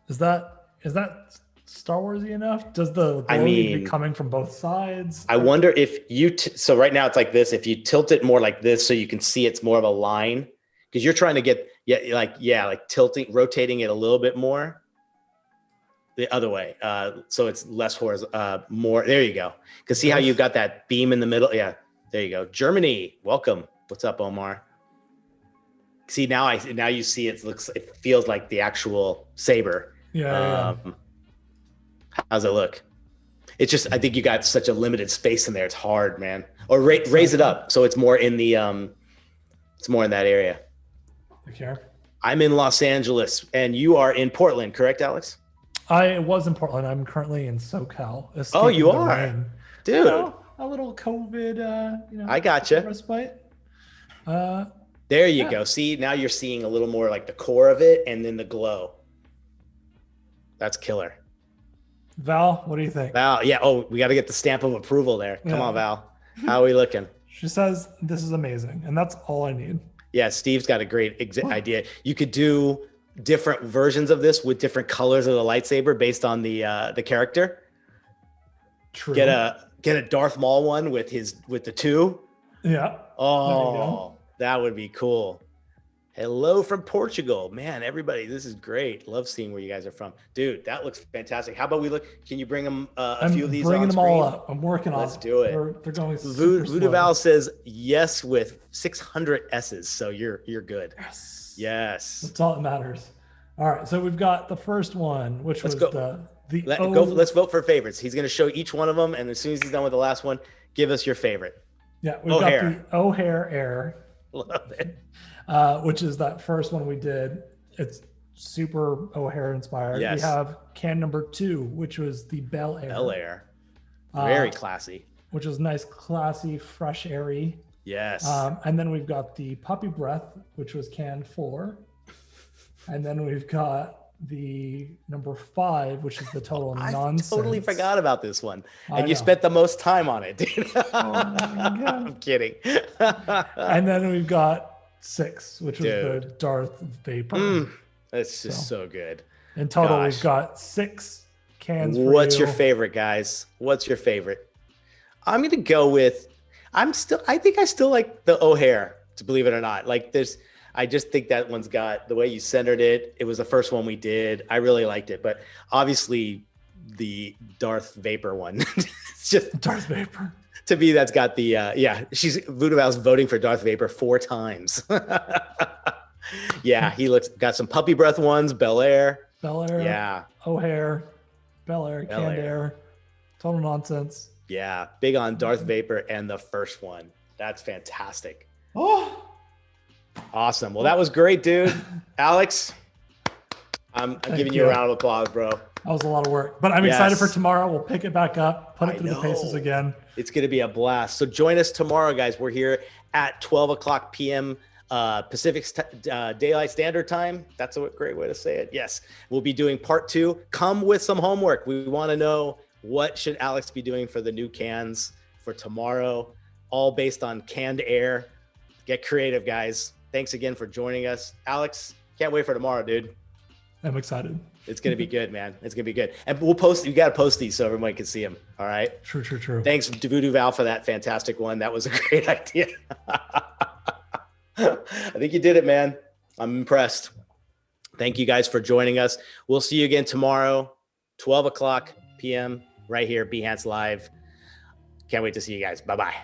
S2: Is that Star Warsy enough? Does the glow be coming from both sides?
S1: I wonder if you so right now it's like this. If you tilt it more like this so you can see it's more of a line, because you're trying to get like tilting, rotating it a little bit more the other way, so it's less horizontal, more. There you go. Because see how you've got that beam in the middle. Yeah, there you go. Germany, welcome. What's up, Omar? See now you see it feels like the actual saber.
S2: Yeah.
S1: How's it look? It's just, I think you got such a limited space in there. It's hard, man. Or raise it up so it's more in the it's more in that area.
S2: Okay.
S1: I'm in Los Angeles and you are in Portland, correct, Alex?
S2: I was in Portland. I'm currently in SoCal.
S1: Oh, you are, dude.
S2: You know, a little COVID.
S1: I gotcha.
S2: Respite.
S1: There you go. See, now you're seeing a little more like the core of it and then the glow. That's killer.
S2: Val, what do you think?
S1: Val, yeah. Oh, we got to get the stamp of approval there. Come on, Val. How are we looking?
S2: She says this is amazing, and that's all I need.
S1: Yeah, Steve's got a great idea. You could do different versions of this with different colors of the lightsaber based on the character.
S2: True.
S1: Get a Darth Maul one with the two.
S2: Yeah.
S1: Oh, that would be cool. Hello from Portugal. Man, everybody, this is great. Love seeing where you guys are from. Dude, that looks fantastic. How about can you bring them a few of these on screen?
S2: I'm bringing them all up. I'm working on it.
S1: Let's do it.
S2: They're going
S1: Voodoo Val says yes with 600 S's, so you're good. Yes.
S2: That's all that matters. All right, so we've got the first one, which let's Yeah, we've got the O'Hare Air.
S1: Love it.
S2: Which is that first one we did. It's super O'Hare inspired. Yes. We have can number 2, which was the Bel Air.
S1: Bel Air. Very classy.
S2: Which is nice, classy, fresh, airy.
S1: Yes.
S2: And then we've got the Puppy Breath, which was can 4. And then we've got the number 5, which is the total nonsense.
S1: I totally forgot about this one. And you spent the most time on it, dude. I'm kidding.
S2: And then we've got 6, which was the Darth Vapor.
S1: That's just so good.
S2: In total, we've got 6 cans.
S1: What's your favorite, guys? What's your favorite? I'm gonna go with. I think I still like the O'Hare. To believe it or not, I just think that one's got the way you centered it. It was the first one we did. I really liked it, but obviously the Darth Vapor one. It's just
S2: Darth Vapor.
S1: To me, that's got the Voodoo Val's voting for Darth Vapor 4 times. Yeah, he got some puppy breath ones, Bel Air. Yeah.
S2: O'Hare, Bel Air, Canned Air, total nonsense.
S1: Yeah, big on Darth Vapor and the first one. That's fantastic.
S2: Oh,
S1: awesome. Well, that was great, dude. Alex, I'm giving you a round of applause, bro.
S2: That was a lot of work, but I'm excited for tomorrow. We'll pick it back up, put it through the paces again.
S1: It's going to be a blast. So join us tomorrow, guys. We're here at 12 o'clock p.m. Pacific Daylight Standard Time. That's a great way to say it. Yes, we'll be doing part 2. Come with some homework. We want to know, what should Alex be doing for the new cans for tomorrow, all based on canned air. Get creative, guys. Thanks again for joining us. Alex, can't wait for tomorrow, dude.
S2: I'm excited.
S1: It's going to be good, man. It's going to be good. And we'll post, you got to post these so everyone can see them. All right.
S2: True.
S1: Thanks to Voodoo Val for that fantastic one. That was a great idea. I think you did it, man. I'm impressed. Thank you guys for joining us. We'll see you again tomorrow, 12 o'clock p.m. right here, Behance Live. Can't wait to see you guys. Bye-bye.